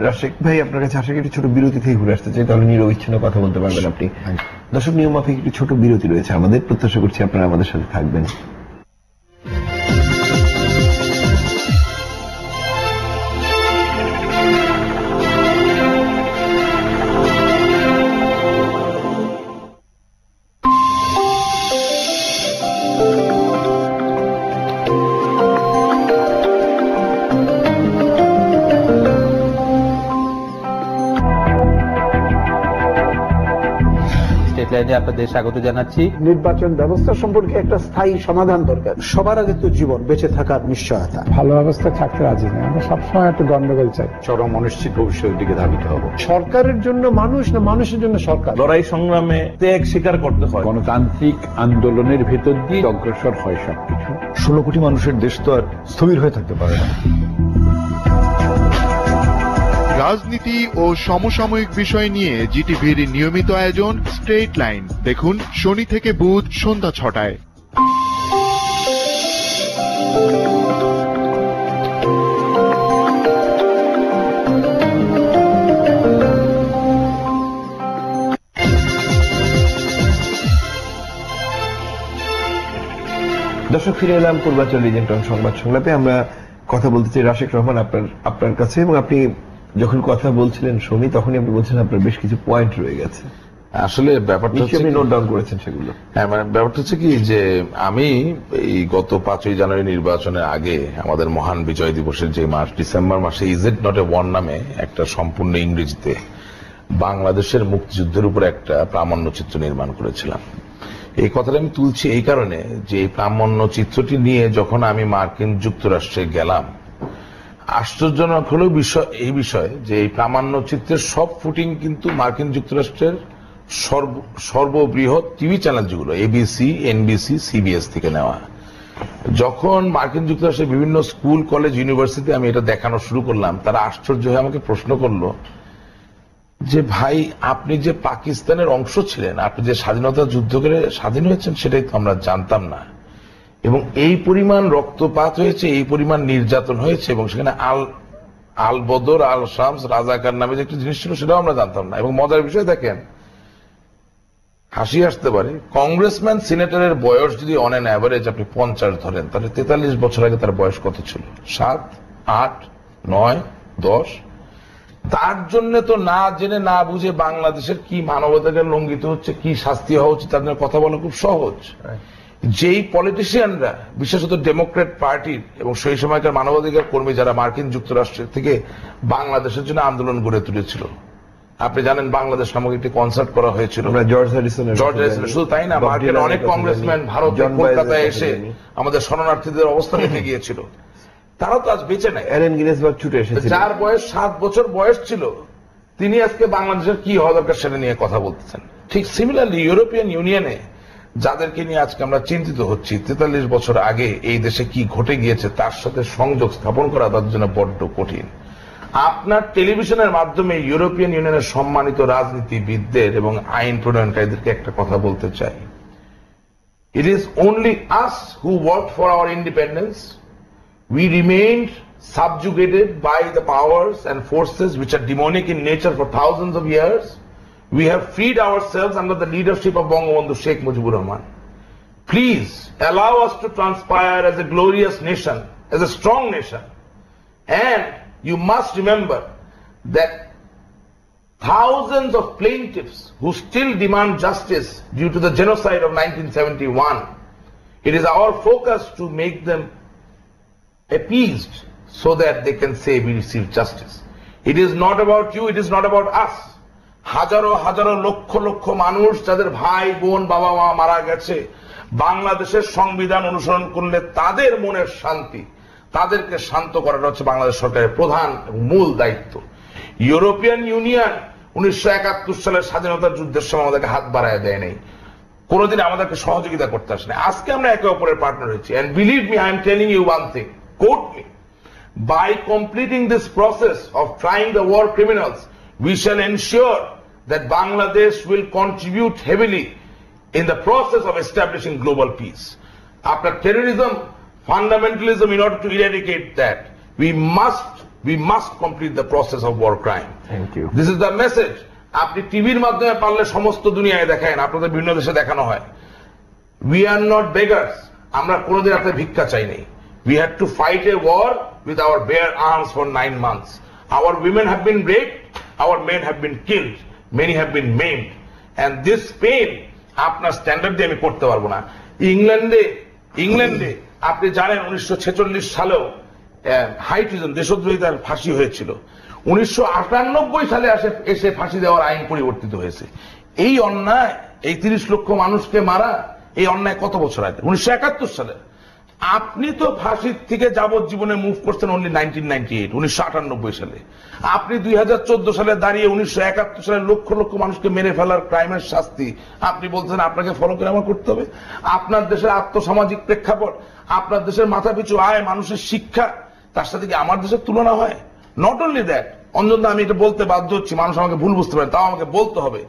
রাশেক ভাই আপনার কাছে আশা করি একটি ছোট বিরতি থেকে ঘুরে আসতে চাই, তাহলে নিরবিচ্ছিন্ন কথা বলতে পারবেন আপনি। দর্শক, নিয়ম মাফিক একটি ছোট বিরতি রয়েছে আমাদের, প্রত্যাশা করছি আপনারা আমাদের সাথে থাকবেন। আপনাদের স্বাগত জানাচ্ছি। নির্বাচন ব্যবস্থা সম্পর্কে একটা স্থায়ী সমাধান দরকার। সবার আগে তো জীবন বেঁচে থাকার নিশ্চয়তা। ভালো অবস্থায় থাকতে রাজি নেই, আমরা সবসময় একটা গন্ডগোল চাই। চরম অনিশ্চিত ভবিষ্যতের দিকে ধাবিত হবো। সরকারের জন্য মানুষ না মানুষের জন্য সরকার? লড়াই সংগ্রামে ত্যাগ স্বীকার করতে হয়। গণতান্ত্রিক আন্দোলনের ভেতর দিয়ে অগ্রসর হয় সবকিছু। 16 কোটি মানুষের দেশ তো আর স্থবির হয়ে থাকতে পারে না। রাজনীতি ও সমসাময়িক বিষয় নিয়ে জিটিভির নিয়মিত আয়োজন স্ট্রেইট লাইন দেখুন শনি থেকে বুধ সন্ধ্যা 6টায়। দর্শক, ফিরে এলাম পূর্বাঞ্চল রিজেন্টন সংবাদ সংলাপে। আমরা কথা বলতে চাই রাশেক রহমান আপনার কাছে, এবং আপনি যখন কথা বলছিলেন শনি, তখনই আপনি বলছেন আপনার বেশ কিছু পয়েন্ট রয়ে গেছে। আসলে ব্যাপারটা হচ্ছে আপনি নোট ডাউন করেছেন সেগুলো। হ্যাঁ, মানে ব্যাপারটা হচ্ছে কি যে আমি এই গত 5ই জানুয়ারি নির্বাচনের আগে আমাদের মহান বিজয় দিবসের যে মাস, ডিসেম্বর মাসে is it not a war নামে একটা সম্পূর্ণ ইংরেজিতে বাংলাদেশের মুক্তিযুদ্ধের উপর একটা প্রামাণ্য চিত্র নির্মাণ করেছিলাম। এই কথাটা আমি তুলছি এই কারণে যে এই প্রামাণ্য চিত্রটি নিয়ে যখন আমি মার্কিন যুক্তরাষ্ট্রে গেলাম, আশ্চর্যজনক হলো এই বিষয় যে এই প্রামাণ্য চিত্রের সব ফুটিং কিন্তু মার্কিন যুক্তরাষ্ট্রের সর্ববৃহৎ টিভি চ্যানেল যেগুলো এবিসি, এনবিসি, সিবিএস থেকে নেওয়া। যখন মার্কিন যুক্তরাষ্ট্রের বিভিন্ন স্কুল, কলেজ, ইউনিভার্সিটি আমি এটা দেখানো শুরু করলাম, তারা আশ্চর্য হয়ে আমাকে প্রশ্ন করলো যে ভাই, আপনি যে পাকিস্তানের অংশ ছিলেন, আপনি যে স্বাধীনতা যুদ্ধ করে স্বাধীন হয়েছেন, সেটাই তো আমরা জানতাম না। এবং এই পরিমাণ রক্তপাত হয়েছে, এই পরিমাণ নির্যাতন হয়েছে, এবং সেখানে আল বদর, আল শামস, রাজাকার নামে যে একটা জিনিস ছিল সেটাও আমরা জানতাম না। এবং মজার বিষয় দেখেন, হাসি আসতে পারে, কংগ্রেসম্যান সিনেটরের বয়স যদি অন অ্যান অ্যাভারেজ আপনি 50 ধরেন, তাহলে 43 বছর আগে তার বয়স কত ছিল? 7, 8, 9, 10। তার জন্য তো না জেনে না বুঝে বাংলাদেশের কি মানবাধিকার লঙ্ঘিত হচ্ছে, কি শাস্তি হওয়া উচিত, তার জন্য কথা বলা খুব সহজ। যেই পলিটিশিয়ানরা, বিশেষত ডেমোক্রেট পার্টির এবং সেই সময়কার মানবাধিকার কর্মী যারা মার্কিন যুক্তরাষ্ট্রের থেকে বাংলাদেশের জন্য আন্দোলন গড়ে তুলেছিল, আপনি জানেন বাংলাদেশ নামক একটি কনসার্ট করা হয়েছিল, জর্জ হ্যারিসন। শুধু তাই না, মার্কিন অনেক কংগ্রেসম্যান ভারতে কলকাতায় এসে আমাদের শরণার্থীদের অবস্থা দেখে গিয়েছিল। তারা তো আজ বেঁচে নাই। অ্যালেন গিনেসবার্গ ছুটে এসেছে, যার বয়স 7 বছর বয়স ছিল, তিনি আজকে বাংলাদেশের কি হওয়া দরকার সেটা নিয়ে কথা বলতেছেন। ঠিক সিমিলারলি ইউরোপিয়ান ইউনিয়নে যাদেরকে নিয়ে আজকে আমরা চিন্তিত হচ্ছি, 43 বছর আগে এই দেশে কি ঘটে গিয়েছে তার সাথে সংযোগ স্থাপন করা তাদের জন্য বড্ড কঠিন। আপনার টেলিভিশনের মাধ্যমে ইউরোপিয়ান ইউনিয়নের সম্মানিত রাজনীতিবিদদের এবং আইন প্রণয়নকারীদেরকে একটা কথা বলতে চাই। It is only us who worked for our independence. We remained subjugated by the powers and forces which are demonic in nature for thousands of years. We have freed ourselves under the leadership of Bangabandhu Sheikh Mujibur Rahman. Please allow us to transpire as a glorious nation, as a strong nation. And you must remember that thousands of plaintiffs who still demand justice due to the genocide of 1971, it is our focus to make them appeased so that they can say we received justice. It is not about you, it is not about us. হাজারো হাজারো লক্ষ লক্ষ মানুষ যাদের ভাই বোন বাবা মা মারা গেছে, বাংলাদেশের সংবিধান অনুসরণ করলে তাদের মনের শান্তি, তাদেরকে শান্ত করাটা হচ্ছে বাংলাদেশ সরকারের প্রধান মূল দায়িত্ব। ইউরোপিয়ান ইউনিয়ন 1971 সালের স্বাধীনতার যুদ্ধের সময় আমাদেরকে হাত বাড়ায় দেয় নাই, কোনোদিন আমাদেরকে সহযোগিতা করতে আসে না। আজকে আমরা একে অপরের পার্টনার হয়েছি। And believe me, I am telling you one thing, quote me, by completing this process of trying the war criminals, we shall ensure that Bangladesh will contribute heavily in the process of establishing global peace. After terrorism, fundamentalism, in order to eradicate that, we must complete the process of war crime. Thank you. This is the message. আপনি টিভির মাধ্যমে পারলে সমস্ত দুনিয়ায় দেখায়, আপনাদের বিভিন্ন দেশে দেখানো হয়। We are not beggars. আমরা কোনোদিন আপনাদের ভিক্ষা চাই নাই। We had to fight a war with our bare arms for 9 months. Our women have been raped, our men have been killed, many have been maimed. And this pain, আপনার standard দিয়ে আমি করতে পারবো না। ইংল্যান্ডে আপনি জানেন 1946 সালেও হাই ট্রিজন, দেশদ্রোহিতার ফাঁসি হয়েছিল। 1998 সালে এসে ফাঁসি দেওয়ার আইন পরিবর্তিত হয়েছে। এই অন্যায়, এই 30 লক্ষ মানুষকে মারা, এই অন্যায় কত বছর আগে? 1971 সালে। আপনি তো ফাঁসির থেকে যাবজ্জীবনে মুভ করছেন অনলি 1998 সালে। আপনি 2014 সালে দাঁড়িয়ে 1971 সালে লক্ষ লক্ষ মানুষকে মেরে ফেলার ক্রাইমের শাস্তি আপনি বলছেন আপনাকে ফলো করে আমার করতে হবে। আপনার দেশের আর্থসামাজিক প্রেক্ষাপট, আপনার দেশের মাথাপিছু আয়, মানুষের শিক্ষা, তার সাথে কি আমার দেশের তুলনা হয়? নট অনলি দ্যাট, অঞ্জন, আমি এটা বলতে বাধ্য হচ্ছি, মানুষ আমাকে ভুল বুঝতে পারে, তাও আমাকে বলতে হবে,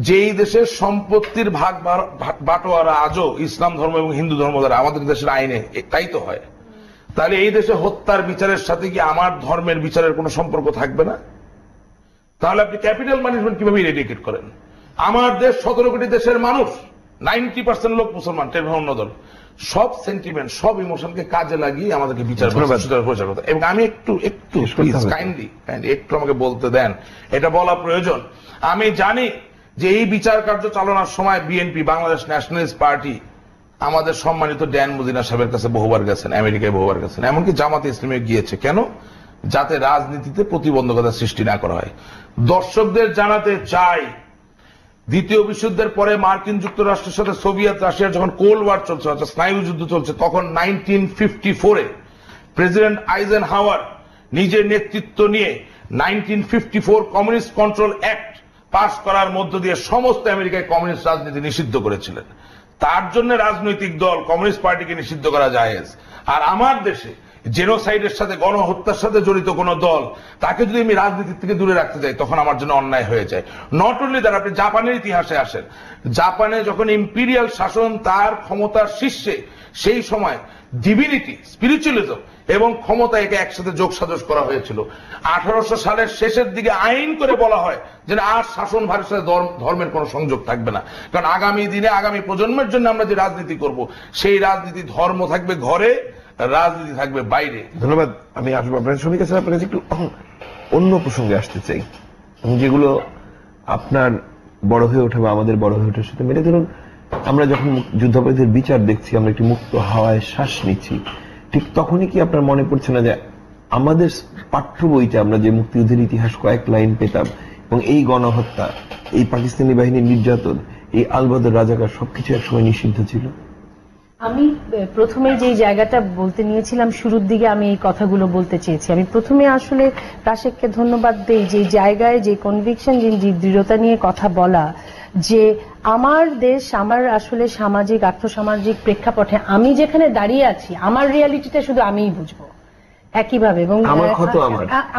যেই দেশের সম্পত্তির ভাগ বাটোয়ারা আজও ইসলাম ধর্ম এবং হিন্দু ধর্ম দ্বারা আমাদের দেশের আইনে তাই তো হয়, তাহলে এই দেশে হত্যার বিচারের সাথে কি আমার ধর্মের বিচারের কোনো সম্পর্ক থাকবে না? তাহলে আপনি ক্যাপিটাল ম্যানেজমেন্ট কিভাবে ইরেডিকেট করেন? আমার দেশ 17 কোটি দেশের মানুষ, 90% লোক মুসলমান, 10 অন্য দল, সব সেন্টিমেন্ট, সব ইমোশনকে কাজে লাগিয়ে আমাদেরকে বিচার প্রচার করতে। এবং আমি একটু কাইন্ডলি একটু আমাকে বলতে দেন, এটা বলা প্রয়োজন। আমি জানি যে এই বিচার কার্য চালানোর সময় বিএনপি, বাংলাদেশ ন্যাশনালিস্ট পার্টি, আমাদের সম্মানিত ড্যান মদিনা সাহেবের কাছে বহুবার গেছেন, আমেরিকায় বহুবার গেছেন, এমনকি জামাতে ইসলামে গিয়েছে। কেন? যাতে রাজনীতিতে প্রতিবন্ধকতা সৃষ্টি না করা হয়। দর্শকদের জানাতে চাই, দ্বিতীয় বিশ্বযুদ্ধের পরে মার্কিন যুক্তরাষ্ট্রের সাথে সোভিয়েত রাশিয়ার যখন কোল্ড ওয়ার চলছে, অর্থাৎ স্নায়ু যুদ্ধ চলছে, তখন 1954 প্রেসিডেন্ট আইজেনহাওয়ার নিজের নেতৃত্ব নিয়ে 1954 কমিউনিস্ট কন্ট্রোল অ্যাক্ট পাস করার মধ্য দিয়ে সমস্ত আমেরিকায় কমিউনিস্ট রাজনীতি নিষিদ্ধ করেছিলেন। তার জন্য রাজনৈতিক দল কমিউনিস্ট পার্টিকে নিষিদ্ধ করা জায়েজ। আর আমার দেশে জেনোসাইডের সাথে, গণহত্যার সাথে জড়িত কোন দল, তাকে যদি আমি রাজনীতির থেকে দূরে রাখতে যাই, তখন আমার জন্য অন্যায় হয়ে যায়। নট অনলি দ্যাট, আপনি জাপানের ইতিহাসে আসেন, জাপানে যখন ইম্পিরিয়াল শাসন তার ক্ষমতার শীর্ষে, সেই সময় ডিভিনিটি, স্পিরিচুয়ালিজম এবং ক্ষমতা একে একসাথে যোগসাজশ করা হয়েছিল। 1800 সালের শেষের দিকে আইন করে বলা হয় যে আর শাসন ভারের সাথে ধর্মের কোনো সংযোগ থাকবে না, কারণ আগামী দিনে আগামী প্রজন্মের জন্য আমরা যে রাজনীতি করব, সেই রাজনীতি ধর্ম থাকবে ঘরে, রাজনীতি থাকবে বাইরে। ধন্যবাদ। আমি আসবো আপনার শ্রমিক স্যার, আপনার কাছে একটু অন্য প্রসঙ্গে আসতে চাই, যেগুলো আপনার বড় হয়ে ওঠে বা আমাদের বড় হয়ে ওঠার সাথে মেলে। ধরুন, আমরা যখন যুদ্ধাপরাধীদের বিচার দেখছি, আমরা একটি মুক্ত হাওয়ায় শ্বাস নিচ্ছি, ঠিক তখনই কি আপনার মনে পড়ছে না যে আমাদের পাঠ্য বইতে আমরা যে মুক্তিযুদ্ধের ইতিহাস কয়েক লাইন পেতাম, এবং এই গণহত্যা, এই পাকিস্তানি বাহিনীর নির্যাতন, এই আলবদর রাজাকার সবকিছু একসময় নিষিদ্ধ ছিল? আমি প্রথমে যে জায়গাটা বলতে নিয়েছিলাম শুরুর দিকে, আমি এই কথাগুলো বলতে চেয়েছি। আমি প্রথমে আসলে রাশেককে ধন্যবাদ দেই যে জায়গায় যে কনভিকশন, যে দৃঢ়তা নিয়ে কথা বলা, যে আমার দেশ, আমার আসলে সামাজিক আর্থসামাজিক প্রেক্ষাপটে আমি যেখানে দাঁড়িয়ে আছি, আমার রিয়ালিটিটা শুধু আমিই বুঝবো একইভাবে, এবং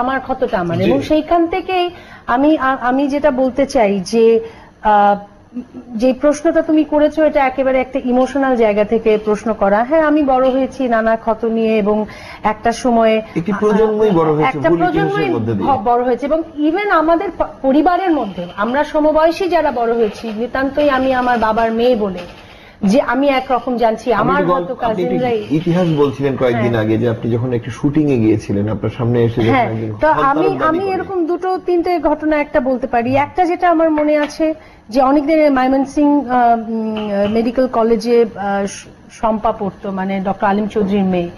আমার ক্ষতটা আমার, এবং সেইখান থেকেই আমি যেটা বলতে চাই যে যে প্রশ্নটা তুমি করেছো এটা একেবারে একটা ইমোশনাল জায়গা থেকে প্রশ্ন করা। হ্যাঁ, আমি বড় হয়েছি নানা ক্ষত নিয়ে, এবং একটা সময়ে একটা প্রজন্মই বড় হয়েছে, এবং ইভেন আমাদের পরিবারের মধ্যে আমরা সমবয়সী যারা বড় হয়েছি, নিতান্তই আমি আমার বাবার মেয়ে বলে যে আমি একরকম জানছি, আমার মতো কাজিনরাই। ইতিহাস বলছিলেন কয়েকদিন আগে যে আপনি যখন একটু শুটিং এ গিয়েছিলেন, আপনার সামনে এসে তো আমি এরকম দুটো তিনটে ঘটনা একটা বলতে পারি। একটা যেটা আমার মনে আছে যে অনেকদিন ময়মনসিং মেডিকেল কলেজে শম্পা পড়তো, মানে ডক্টর আলিম চৌধুরীর মেয়ে,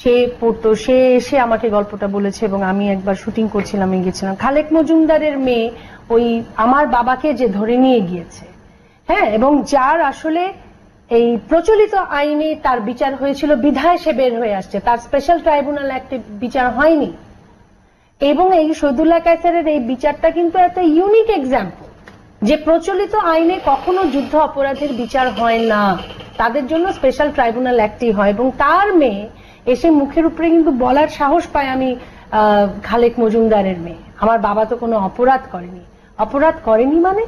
সে পড়তো, সে এসে আমাকে গল্পটা বলেছে, এবং আমি একবার শুটিং করছিলাম, আমি গেছিলাম। খালেক মজুমদারের মেয়ে ওই আমার বাবাকে যে ধরে নিয়ে গিয়েছে, হ্যাঁ, এবং যার আসলে এই প্রচলিত আইনে তার বিচার হয়েছিল বিধায় সে বের হয়ে আসছে, তার স্পেশাল ট্রাইব্যুনাল অ্যাক্টে বিচার হয়নি। এবং এই শহীদুল্লাহ কায়সারের এই বিচারটা কিন্তু একটা ইউনিক এক্সাম্পল যে প্রচলিত আইনে কখনো যুদ্ধ অপরাধের বিচার হয় না, তাদের জন্য স্পেশাল ট্রাইব্যুনাল অ্যাক্টই হয়। এবং তার মেয়ে এসে মুখের উপরে কিন্তু বলার সাহস পায়, আমি খালেক মজুমদারের মেয়ে, আমার বাবা তো কোনো অপরাধ করেনি। অপরাধ করেনি মানে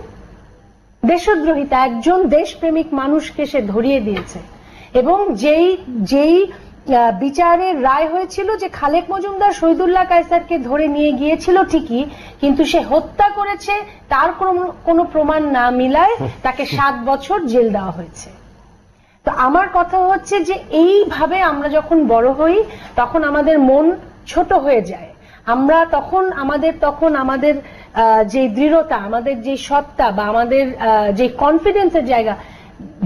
দেশদ্রোহিতা, একজন দেশপ্রেমিক মানুষকে সে ধরিয়ে দিয়েছে। এবং যেই বিচারের রায় হয়েছিল যে খালেক মজুমদার শহীদুল্লাহ কায়সারকে ধরে নিয়ে গিয়েছিল ঠিকই, কিন্তু সে হত্যা করেছে তার কোনো প্রমাণ না মিলায় তাকে 7 বছর জেল দেওয়া হয়েছে। তো আমার কথা হচ্ছে যে এইভাবে আমরা যখন বড় হই তখন আমাদের মন ছোট হয়ে যায়, আমরা তখন আমাদের যে দৃঢ়তা, আমাদের যে সত্তা বা আমাদের যে কনফিডেন্সের জায়গা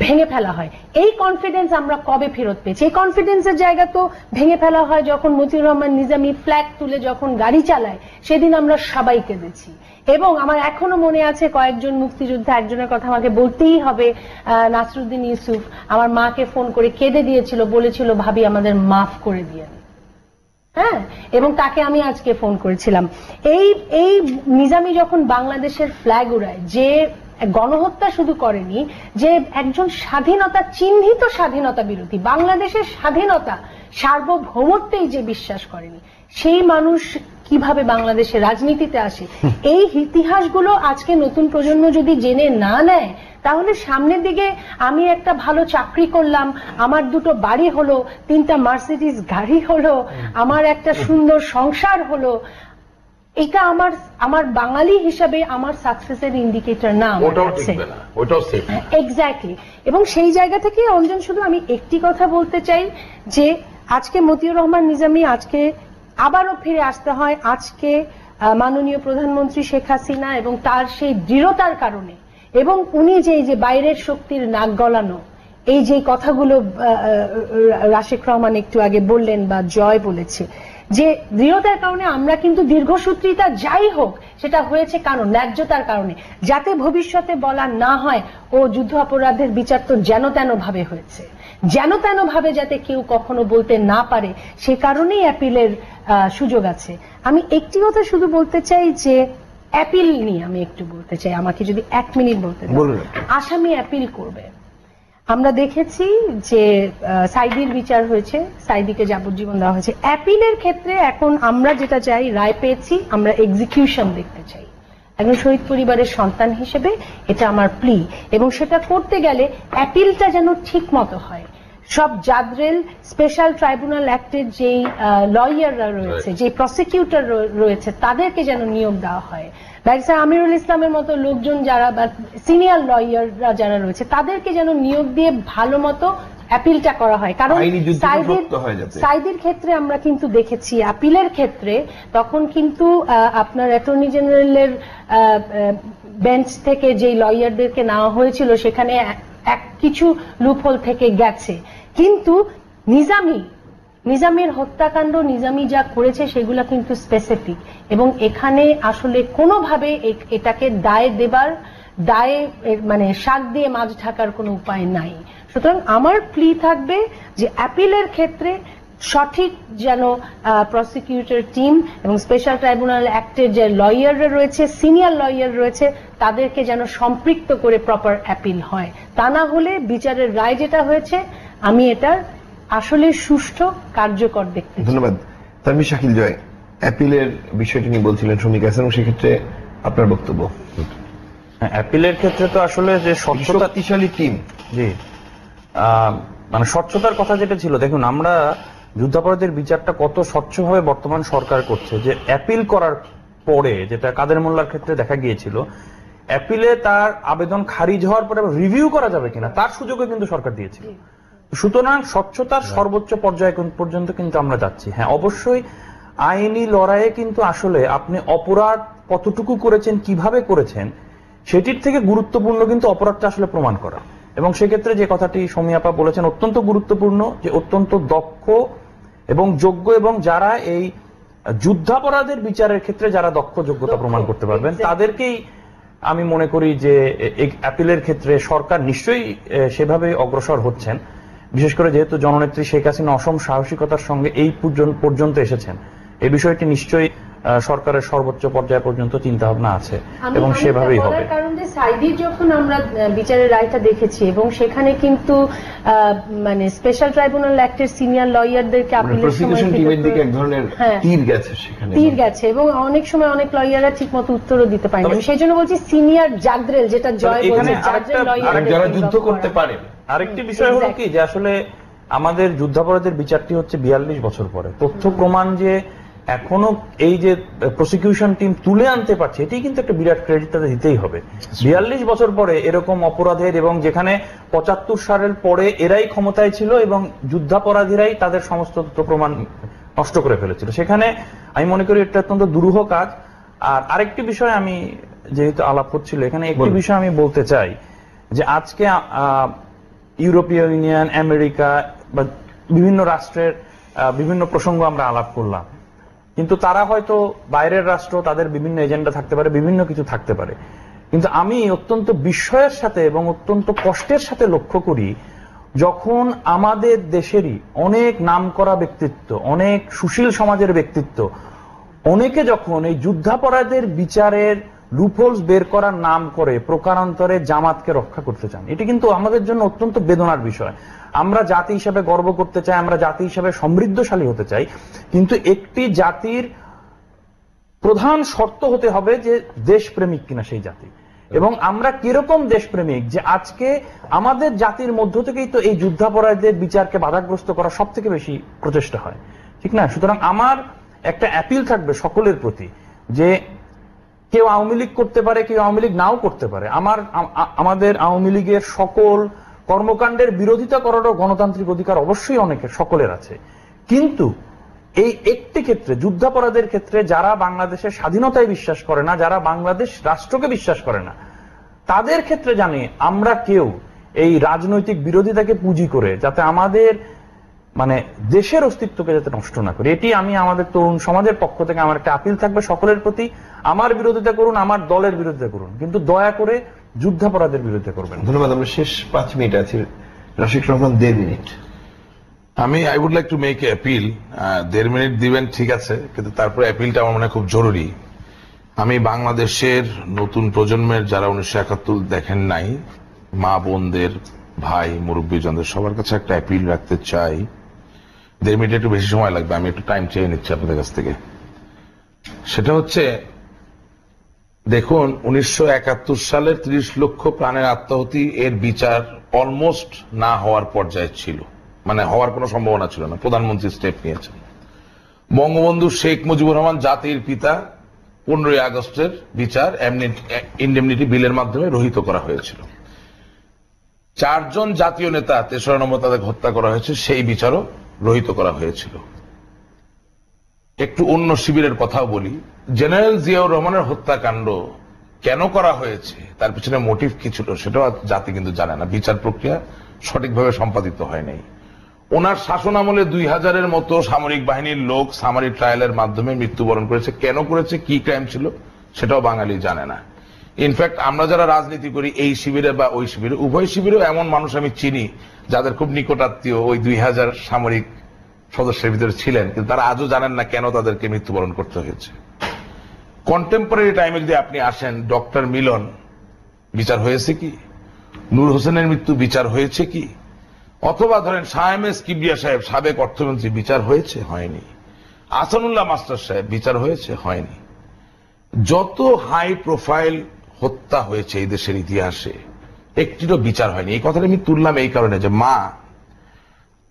ভেঙে ফেলা হয়। এই কনফিডেন্স আমরা কবে ফেরত পেয়েছি? এই কনফিডেন্সের জায়গা তো ভেঙে ফেলা হয় যখন মতিউর রহমান নিজামী ফ্ল্যাগ তুলে যখন গাড়ি চালায়, সেদিন আমরা সবাই কেঁদেছি। এবং আমার এখনো মনে আছে কয়েকজন মুক্তিযোদ্ধা, একজনের কথা আমাকে বলতেই হবে, নাসরুদ্দিন ইউসুফ আমার মাকে ফোন করে কেঁদে দিয়েছিল, বলেছিল ভাবি আমাদের মাফ করে দিয়েন। হ্যাঁ, এবং তাকে আমি আজকে ফোন করেছিলাম। এই নিজামী যখন বাংলাদেশের ফ্ল্যাগ উড়ায়, যে গণহত্যা শুধু করেনি, যে একজন স্বাধীনতা চিহ্নিত স্বাধীনতা বিরোধী, বাংলাদেশের স্বাধীনতা সার্বভৌমত্বেই যে বিশ্বাস করেনি, সেই মানুষ কিভাবে বাংলাদেশের রাজনীতিতে আসে? এই ইতিহাসগুলো আজকে নতুন প্রজন্ম যদি জেনে না নেয়, তাহলে সামনের দিকে আমি একটা ভালো চাকরি করলাম, আমার 2টো বাড়ি হলো, 3টা মার্সিডিজ গাড়ি হলো, আমার একটা সুন্দর সংসার হলো, এটা আমার বাঙালি হিসাবে আমার সাকসেসের ইন্ডিকেটর না। এক্স্যাক্টলি। এবং সেই জায়গা থেকে অঞ্জন, শুধু আমি একটি কথা বলতে চাই যে আজকে মতিউর রহমান নিজামী, আজকে আবারও ফিরে আসতে হয়, আজকে মাননীয় প্রধানমন্ত্রী শেখ হাসিনা এবং তার সেই দৃঢ়তার কারণে, এবং উনি যে বাইরের শক্তির নাক গলানো, এই যে কথাগুলো রাশেক রহমান একটু আগে বললেন বা জয় বলেছে, যে দৃঢ়তার কারণে আমরা কিন্তু দীর্ঘসূত্রিতা যাই হোক সেটা হয়েছে কারণ ন্যায্যতার কারণে, যাতে ভবিষ্যতে বলা না হয় ও যুদ্ধ অপরাধের বিচার তো যেন তেন ভাবে হয়েছে, যেন তেন ভাবে যাতে কেউ কখনো বলতে না পারে, সে কারণেই অ্যাপিলের সুযোগ আছে। আমি একটি কথা শুধু বলতে চাই যে অ্যাপিল নিয়ে আমি একটু বলতে চাই, আমাকে যদি 1 মিনিট বলতে দাও। আসামি অ্যাপিল করবে। আমরা দেখেছি যে সাইদির বিচার হয়েছে, সাইদিকে যাবজ্জীবন দেওয়া হয়েছে। অ্যাপিলের ক্ষেত্রে এখন আমরা যেটা চাই, রায় পেয়েছি, আমরা এক্সিকিউশন দেখতে চাই। একজন শহীদ পরিবারের সন্তান হিসেবে এটা আমার প্লি, এবং সেটা করতে গেলে অ্যাপিলটা যেন ঠিক মতো হয়। সব জাদরেল স্পেশাল ট্রাইব্যুনাল অ্যাক্টের যেই লয়াররা রয়েছে, যে প্রসিকিউটর রয়েছে, তাদেরকে যেন নিয়োগ দেওয়া হয়। ব্যারিস্টার আমিরুল ইসলামের মতো লোকজন যারা বা সিনিয়র লয়াররা যারা রয়েছে, তাদেরকে যেন নিয়োগ দিয়ে ভালো মতো অ্যাপিলটা করা হয়। কারণ সাইদির ক্ষেত্রে আমরা কিন্তু দেখেছি অ্যাপিলের ক্ষেত্রে তখন কিন্তু আপনার অ্যাটর্নি জেনারেলের বেঞ্চ থেকে যে লয়ারদেরকে নেওয়া হয়েছিল, সেখানে কিছু লুপহোল থেকে গেছে। কিন্তু নিজামীর হত্যাকাণ্ড, নিজামী যা করেছে সেগুলো কিন্তু স্পেসিফিক, এবং এখানে আসলে কোনোভাবে এটাকে দায় দেবার দায়ে মানে শাক দিয়ে মাছ ঢাকার কোনো উপায় নাই। সুতরাং আমার প্লি থাকবে যে অ্যাপিলের ক্ষেত্রে সঠিক যেন প্রসিকিউটর টিম এবং স্পেশাল ট্রাইব্যুনাল অ্যাক্টের যে লয়াররা রয়েছে, সিনিয়র লয়ার রয়েছে, তাদেরকে যেন সম্পৃক্ত করে প্রপার অ্যাপিল হয়। তা না হলে বিচারের রায় যেটা হয়েছে আমি এটার আসলে সুষ্ঠু কার্যকর দেখতে চাই। ধন্যবাদ। তানভীর শাকিল জয়, অ্যাপিলের বিষয়টি নিয়ে বলছিলেন শমিকা হাসান, সেক্ষেত্রে আপনার বক্তব্য। অ্যাপিলের ক্ষেত্রে তো আসলে যে শক্তিশালী টিম, জি মানে স্বচ্ছতার কথা যেটা ছিল, দেখুন আমরা যুদ্ধাপরাধের বিচারটা কত স্বচ্ছভাবে বর্তমান সরকার করছে, যে অ্যাপিল করার পরে যেটা কাদের মোল্লার ক্ষেত্রে দেখা গিয়েছিল, অ্যাপিলে তার আবেদন খারিজ হওয়ার পরে রিভিউ করা যাবে কিনা তার সুযোগও কিন্তু সরকার দিয়েছিল। সুতরাং স্বচ্ছতার সর্বোচ্চ পর্যায়ে পর্যন্ত কিন্তু আমরা যাচ্ছি। হ্যাঁ, অবশ্যই আইনি লড়াইয়ে কিন্তু আসলে আপনি অপরাধ কতটুকু করেছেন, কিভাবে করেছেন, সেটির থেকে গুরুত্বপূর্ণ কিন্তু অপরাধটা আসলে প্রমাণ করা। এবং সেক্ষেত্রে যে কথাটি সমী আপা বলেছেন অত্যন্ত গুরুত্বপূর্ণ, যে অত্যন্ত দক্ষ এবং যোগ্য এবং যারা এই যুদ্ধাপরাধের বিচারের ক্ষেত্রে যারা দক্ষ যোগ্যতা প্রমাণ করতে পারবেন তাদেরকেই আমি মনে করি যে এই অ্যাপিলের ক্ষেত্রে সরকার নিশ্চয়ই সেভাবে অগ্রসর হচ্ছেন। বিশেষ করে যেহেতু জননেত্রী শেখ হাসিনা অসম সাহসিকতার সঙ্গে এই পর্যন্ত এসেছেন, এই বিষয়টি নিশ্চয়ই সরকারের সর্বোচ্চ পর্যায় পর্যন্ত চিন্তা ভাবনা আছে এবং সেভাবেই হবে। কারণ যে সাইদি যখন আমরা বিচারের রায়টা দেখেছি এবং সেখানে কিন্তু মানে স্পেশাল ট্রাইব্যুনাল অ্যাক্টের সিনিয়র লয়ারদেরকে আপিলের সময় টিমের দিকে এক ধরনের তীর গেছে, সেখানে তীর গেছে এবং অনেক সময় অনেক লয়াররা ঠিকমতো উত্তরও দিতে পারেনি। আমি সেই জন্য বলছি সিনিয়র জাদ্রেল, যেটা জয় বলছে, জাদ্রেল লয়ার যারা যুদ্ধ করতে পারেন। আরেকটি বিষয় হলো কি, যে আসলে আমাদের যুদ্ধাপরাধের বিচারটি হচ্ছে 42 বছর পরে। তথ্য প্রমাণ যে এখনো এই যে প্রসিকিউশন টিম তুলে আনতে পারছে, এটি কিন্তু একটা বিরাট ক্রেডিট তাদের দিতেই হবে। 42 বছর পরে এরকম অপরাধের, এবং যেখানে 75 সালের পরে এরাই ক্ষমতায় ছিল এবং যুদ্ধাপরাধীরাই তাদের সমস্ত তথ্য প্রমাণ নষ্ট করে ফেলেছিল, সেখানে আমি মনে করি এটা অত্যন্ত দুরূহ কাজ। আর আরেকটি বিষয় আমি যেহেতু আলাপ হচ্ছিল, এখানে একটি বিষয় আমি বলতে চাই, যে আজকে ইউরোপীয় ইউনিয়ন, আমেরিকা বা বিভিন্ন রাষ্ট্রের বিভিন্ন প্রসঙ্গ আমরা আলাপ করলাম, কিন্তু তারা হয়তো বাইরের রাষ্ট্র, তাদের বিভিন্ন এজেন্ডা থাকতে পারে, বিভিন্ন কিছু থাকতে পারে, কিন্তু আমি অত্যন্ত বিস্ময়ের সাথে এবং অত্যন্ত কষ্টের সাথে লক্ষ্য করি, যখন আমাদের দেশেরই অনেক নামকরা ব্যক্তিত্ব, অনেক সুশীল সমাজের ব্যক্তিত্ব, অনেকে যখন এই যুদ্ধাপরাধের বিচারের লুপহোলস বের করার নাম করে প্রকারান্তরে জামাতকে রক্ষা করতে চান, এটি কিন্তু আমাদের জন্য অত্যন্ত বেদনার বিষয়। আমরা জাতি হিসেবে গর্ব করতে চাই, আমরা জাতি হিসেবে সমৃদ্ধশালী হতে চাই, কিন্তু একটি জাতির প্রধান শর্ত হতে হবে যে দেশপ্রেমিক কিনা সেই জাতি, এবং আমরা কিরকম দেশপ্রেমিক, যে আজকে আমাদের জাতির মধ্য থেকেই তো এই যুদ্ধাপরাধের বিচারকে বাধাগ্রস্ত করা সব থেকে বেশি প্রচেষ্টা হয়, ঠিক না? সুতরাং আমার একটা অ্যাপিল থাকবে সকলের প্রতি, যে কেউ আওয়ামী লীগ করতে পারে, কেউ আওয়ামী লীগ নাও করতে পারে, আমাদের আওয়ামী লীগের সকল কর্মকাণ্ডের বিরোধিতা করারও গণতান্ত্রিক অধিকার অবশ্যই অনেকের, সকলের আছে, কিন্তু এই একটি ক্ষেত্রে, যুদ্ধাপরাধের ক্ষেত্রে, যারা বাংলাদেশের স্বাধীনতায় বিশ্বাস করে না, যারা বাংলাদেশ রাষ্ট্রকে বিশ্বাস করে না, তাদের ক্ষেত্রে জানি আমরা কেউ এই রাজনৈতিক বিরোধিতাকে পুঁজি করে যাতে আমাদের মানে দেশের অস্তিত্বকে যাতে নষ্ট না করি, এটি আমি আমাদের তরুণ সমাজের পক্ষ থেকে আমার একটা আপিল থাকবে সকলের প্রতি। আমার বিরোধিতা করুন, আমার দলের বিরোধিতা করুন, কিন্তু দয়া করে যুদ্ধাপরাধের বিরোধিতা করবেন। ধন্যবাদ। আমরা শেষ 5 মিনিট আছে, Rashik Rahman 1.5 minute. I would like to make a appeal. 1.5 minute দিবেন ঠিক আছে, কিন্তু তারপরে অ্যাপিলটা আমার মনে হয় খুব জরুরি। আমি বাংলাদেশের নতুন প্রজন্মের যারা 1971 দেখেন নাই, মা বোনদের, ভাই মুরব্বীজনদের সবার কাছে একটা অ্যাপিল রাখতে চাই। 1.5 মিনিট একটু বেশি সময় লাগবে, আমি একটু টাইম চেয়ে নিচ্ছি আপনাদের কাছ থেকে। সেটা হচ্ছে, দেখুন 1971 সালের 30 লক্ষ প্রাণের আত্মাহুতি এর বিচার অলমোস্ট না হওয়ার পর্যায়ে ছিল, মানে হওয়ার কোনো সম্ভাবনা ছিল না। প্রধানমন্ত্রী স্টেপ নিয়েছেন। বঙ্গবন্ধু শেখ মুজিবুর রহমান জাতির পিতা 15ই আগস্টের বিচার ইন্ডেমনিটি বিলের মাধ্যমে রহিত করা হয়েছিল। 4 জন জাতীয় নেতা 3রা নম্বর তাদের হত্যা করা হয়েছে, সেই বিচারও রহিত করা হয়েছিল। একটু অন্য শিবিরের কথাও বলি, জেনারেল জিয়াউর রহমানের হত্যাকাণ্ড কেন করা হয়েছে, তার পিছনে মোটিভ কি ছিল, সেটাও জাতি কিন্তু জানে না। বিচার প্রক্রিয়া সঠিকভাবে সম্পাদিত হয় নাই। ওনার শাসন আমলে 2000-এর মতো সামরিক বাহিনীর লোক সামারি ট্রায়ালের মাধ্যমে মৃত্যুবরণ করেছে। কেন করেছে, কি ক্রাইম ছিল, সেটাও বাঙালি জানে না। ইনফ্যাক্ট আমরা যারা রাজনীতি করি এই শিবিরে বা ওই শিবিরে, উভয় শিবিরেও এমন মানুষ আমি চিনি যাদের খুব নিকটাত্মীয় ওই 2000 সামরিক সদস্যের ভিতরে ছিলেন, কিন্তু তারা আজও জানেন না কেন তাদেরকে মৃত্যুবরণ করতে হয়েছে। কন্টেম্পোরারি টাইমে যদি আপনি আসেন, ডক্টর মিলন বিচার হয়েছে কি? নূর হোসেনের মৃত্যু বিচার হয়েছে কি? অথবা ধরেন শাহ এমএস কিবরিয়া সাহেব, সাবেক অর্থমন্ত্রী, বিচার হয়েছে? হয়নি। আসানুল্লাহ মাস্টার সাহেব বিচার হয়েছে? হয়নি। যত হাই প্রোফাইল হত্যা হয়েছে এই দেশের ইতিহাসে একটিরও বিচার হয়নি। এই কথাটা আমি তুললাম এই কারণে যে মা,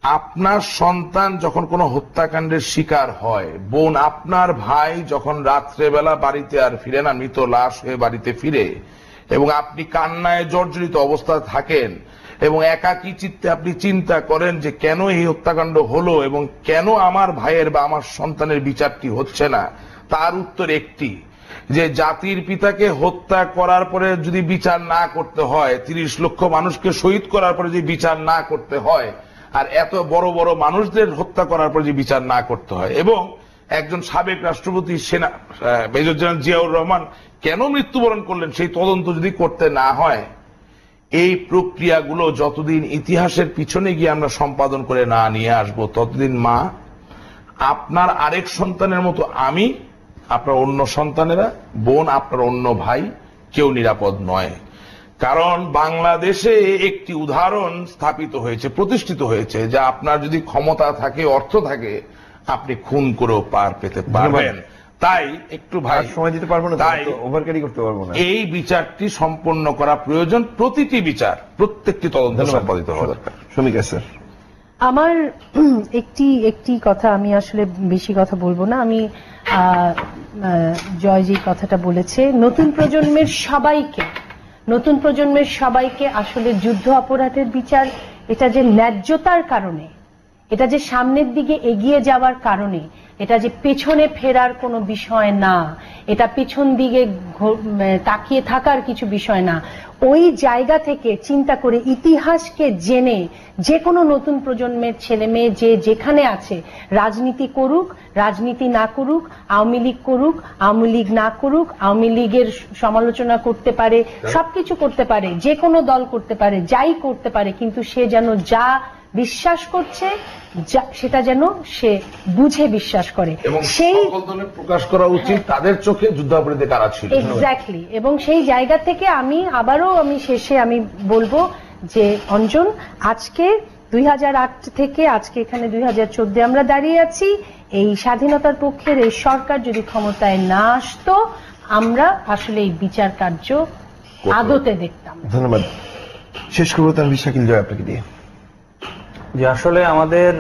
আপনার সন্তান যখন কোনো হত্যাকাণ্ডের শিকার হয়, বোন আপনার ভাই যখন রাত্রেবেলা বাড়িতে আর ফিরে না, মৃত লাশ হয়ে বাড়িতে ফিরে, এবং আপনি কান্নায় জর্জরিত অবস্থায় থাকেন এবং একাকী চিত্তে আপনি চিন্তা করেন যে কেন এই হত্যাকাণ্ড হলো এবং কেন আমার ভাইয়ের বা আমার সন্তানের বিচারটি হচ্ছে না, তার উত্তর একটি, যে জাতির পিতাকে হত্যা করার পরে যদি বিচার না করতে হয়, 30 লক্ষ মানুষকে শহীদ করার পরে যদি বিচার না করতে হয়, আর এত বড় বড় মানুষদের হত্যা করার পরে যদি বিচার না করতে হয়, এবং একজন সাবেক রাষ্ট্রপতি সেনা মেজর জেনারেল জিয়াউর রহমান কেন মৃত্যুবরণ করলেন সেই তদন্ত যদি করতে না হয়, এই প্রক্রিয়াগুলো যতদিন ইতিহাসের পিছনে গিয়ে আমরা সম্পাদন করে না নিয়ে আসবো, ততদিন মা, আপনার আরেক সন্তানের মতো আমি, আপনার অন্য সন্তানেরা, বোন আপনার অন্য ভাই, কেউ নিরাপদ নয়। কারণ বাংলাদেশে একটি উদাহরণ স্থাপিত হয়েছে, প্রতিষ্ঠিত হয়েছে, যা আপনার যদি ক্ষমতা থাকে, অর্থ থাকে, আপনি খুন করেও পার পেতে পারবেন। তাই একটু ভাই সময় দিতে পারবো না, তাই ওভারক্যারি করতে পারবো না। এই বিচারটি সম্পন্ন করা প্রয়োজন। প্রতিটি বিচার, প্রত্যেকটি তদন্ত সম্পাদিত হওয়া দরকার। শমিকা স্যার, আমার একটি কথা, আমি আসলে বেশি কথা বলবো না। আমি জয় যে কথাটা বলেছে, নতুন প্রজন্মের সবাইকে আসলে যুদ্ধ অপরাধের বিচার, এটা যে ন্যায্যতার কারণে, এটা যে সামনের দিকে এগিয়ে যাওয়ার কারণে, এটা যে পেছনে ফেরার কোনো বিষয় না, এটা পেছন দিকে তাকিয়ে থাকার কিছু বিষয় না। ওই জায়গা থেকে চিন্তা করে ইতিহাসকে জেনে যে কোনো নতুন প্রজন্মের ছেলে মেয়ে যে যেখানে আছে, রাজনীতি করুক, রাজনীতি না করুক, আওয়ামী লীগ করুক, আওয়ামী লীগ না করুক, আওয়ামী লীগের সমালোচনা করতে পারে, সবকিছু করতে পারে, যে কোনো দল করতে পারে, যাই করতে পারে, কিন্তু সে যেন যা বিশ্বাস করছে সেটা যেন সে বুঝে বিশ্বাস করে, সেই প্রকাশ করা উচিত তাদের চোখে যুদ্ধাপরাধী কারা ছিল। এক্স্যাক্টলি। এবং সেই জায়গা থেকে আমি শেষে আমি বলবো যে অঞ্জন, আজকে 2008 থেকে আজকে এখানে 2014 আমরা দাঁড়িয়ে আছি। এই স্বাধীনতার পক্ষের এই সরকার যদি ক্ষমতায় না আসতো, আমরা আসলে এই বিচার কার্য আদতে দেখতাম। ধন্যবাদ। শেষ করবো তানভীর শাকিল জয় আপনাকে দিয়ে। যে আসলে আমাদের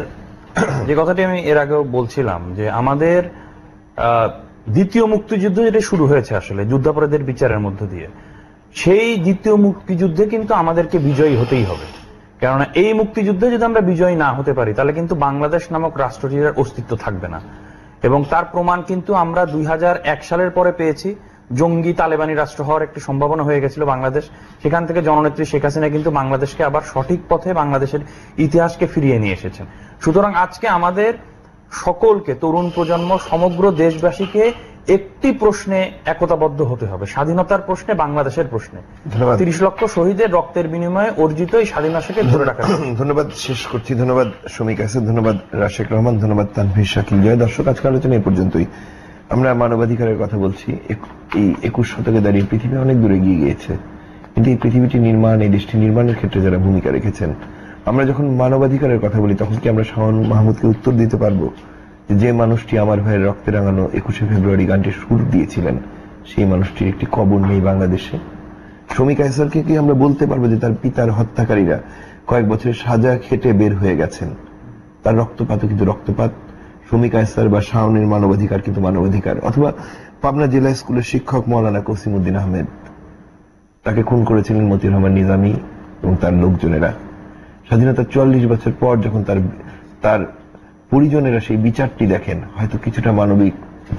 যে কথাটি আমি এর আগেও বলছিলাম, যে আমাদের দ্বিতীয় মুক্তিযুদ্ধ যেটা শুরু হয়েছে আসলে যুদ্ধাপরাধের বিচারের মধ্য দিয়ে, সেই দ্বিতীয় মুক্তিযুদ্ধে কিন্তু আমাদেরকে বিজয়ী হতেই হবে। কেননা এই মুক্তিযুদ্ধে যদি আমরা বিজয়ী না হতে পারি, তাহলে কিন্তু বাংলাদেশ নামক রাষ্ট্রটির অস্তিত্ব থাকবে না। এবং তার প্রমাণ কিন্তু আমরা 2001 সালের পরে পেয়েছি। জঙ্গি তালেবানি রাষ্ট্র হওয়ার একটি সম্ভাবনা হয়ে গেছিল বাংলাদেশ। সেখান থেকে জননেত্রী শেখ হাসিনা কিন্তু বাংলাদেশকে আবার সঠিক পথে, বাংলাদেশের ইতিহাসকে ফিরিয়ে নিয়ে এসেছেন। সুতরাং আজকে আমাদের সকলকে, তরুণ প্রজন্ম, সমগ্র দেশবাসীকে একটি প্রশ্নে একতাবদ্ধ হতে হবে, স্বাধীনতার প্রশ্নে, বাংলাদেশের প্রশ্নে। 30 লক্ষ শহীদের রক্তের বিনিময়ে অর্জিত এই স্বাধীনতাকে ধরে রাখা। ধন্যবাদ। শেষ করছি। ধন্যবাদ শমিকা স্যার, ধন্যবাদ রাশেক রহমান, ধন্যবাদ তানভীর শাকিল জয়। দর্শক, আজকের আলোচনা এই পর্যন্তই। আমরা মানবাধিকারের কথা বলছি। এই 21 শতকে দাঁড়িয়ে পৃথিবী অনেক দূরে এগিয়ে গিয়েছে, কিন্তু এই পৃথিবীটি নির্মাণ, এই দেশটি নির্মাণের ক্ষেত্রে যারা ভূমিকা রেখেছেন, আমরা যখন মানবাধিকারের কথা বলি, তখন কি আমরা শাওন মাহমুদকে উত্তর দিতে পারবো যে মানুষটি আমার ভাইয়ের রক্তে রাঙানো 21শে ফেব্রুয়ারি গানটি সুর দিয়েছিলেন, সেই মানুষটির একটি কবর নেই বাংলাদেশে? শমিকা স্যারকে কি আমরা বলতে পারবো যে তার পিতার হত্যাকারীরা কয়েক বছরের সাজা খেটে বের হয়ে গেছেন, তার রক্তপাতও কিন্তু রক্তপাত? শমিকা স্যার বা শাওনের মানবাধিকার কিন্তু মানবাধিকার। অথবা পাবনা জেলা স্কুলের শিক্ষক মৌলানা কসিমউদ্দিন আহমেদ, তাকে খুন করেছিলেন মতিউর রহমান নিজামী এবং তার লোকজনেরা। স্বাধীনতার 44 বছর পর যখন তার পরিজনেরা সেই বিচারটি দেখেন, হয়তো কিছুটা মানবিক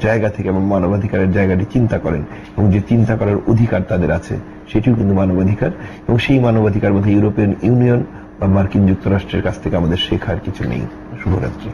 জায়গা থেকে এবং মানবাধিকারের জায়গাটি চিন্তা করেন, এবং যে চিন্তা করার অধিকার তাদের আছে সেটিও কিন্তু মানবাধিকার। এবং সেই মানবাধিকার মধ্যে ইউরোপিয়ান ইউনিয়ন বা মার্কিন যুক্তরাষ্ট্রের কাছ থেকে আমাদের শেখার কিছু নেই। শুভরাত্রি।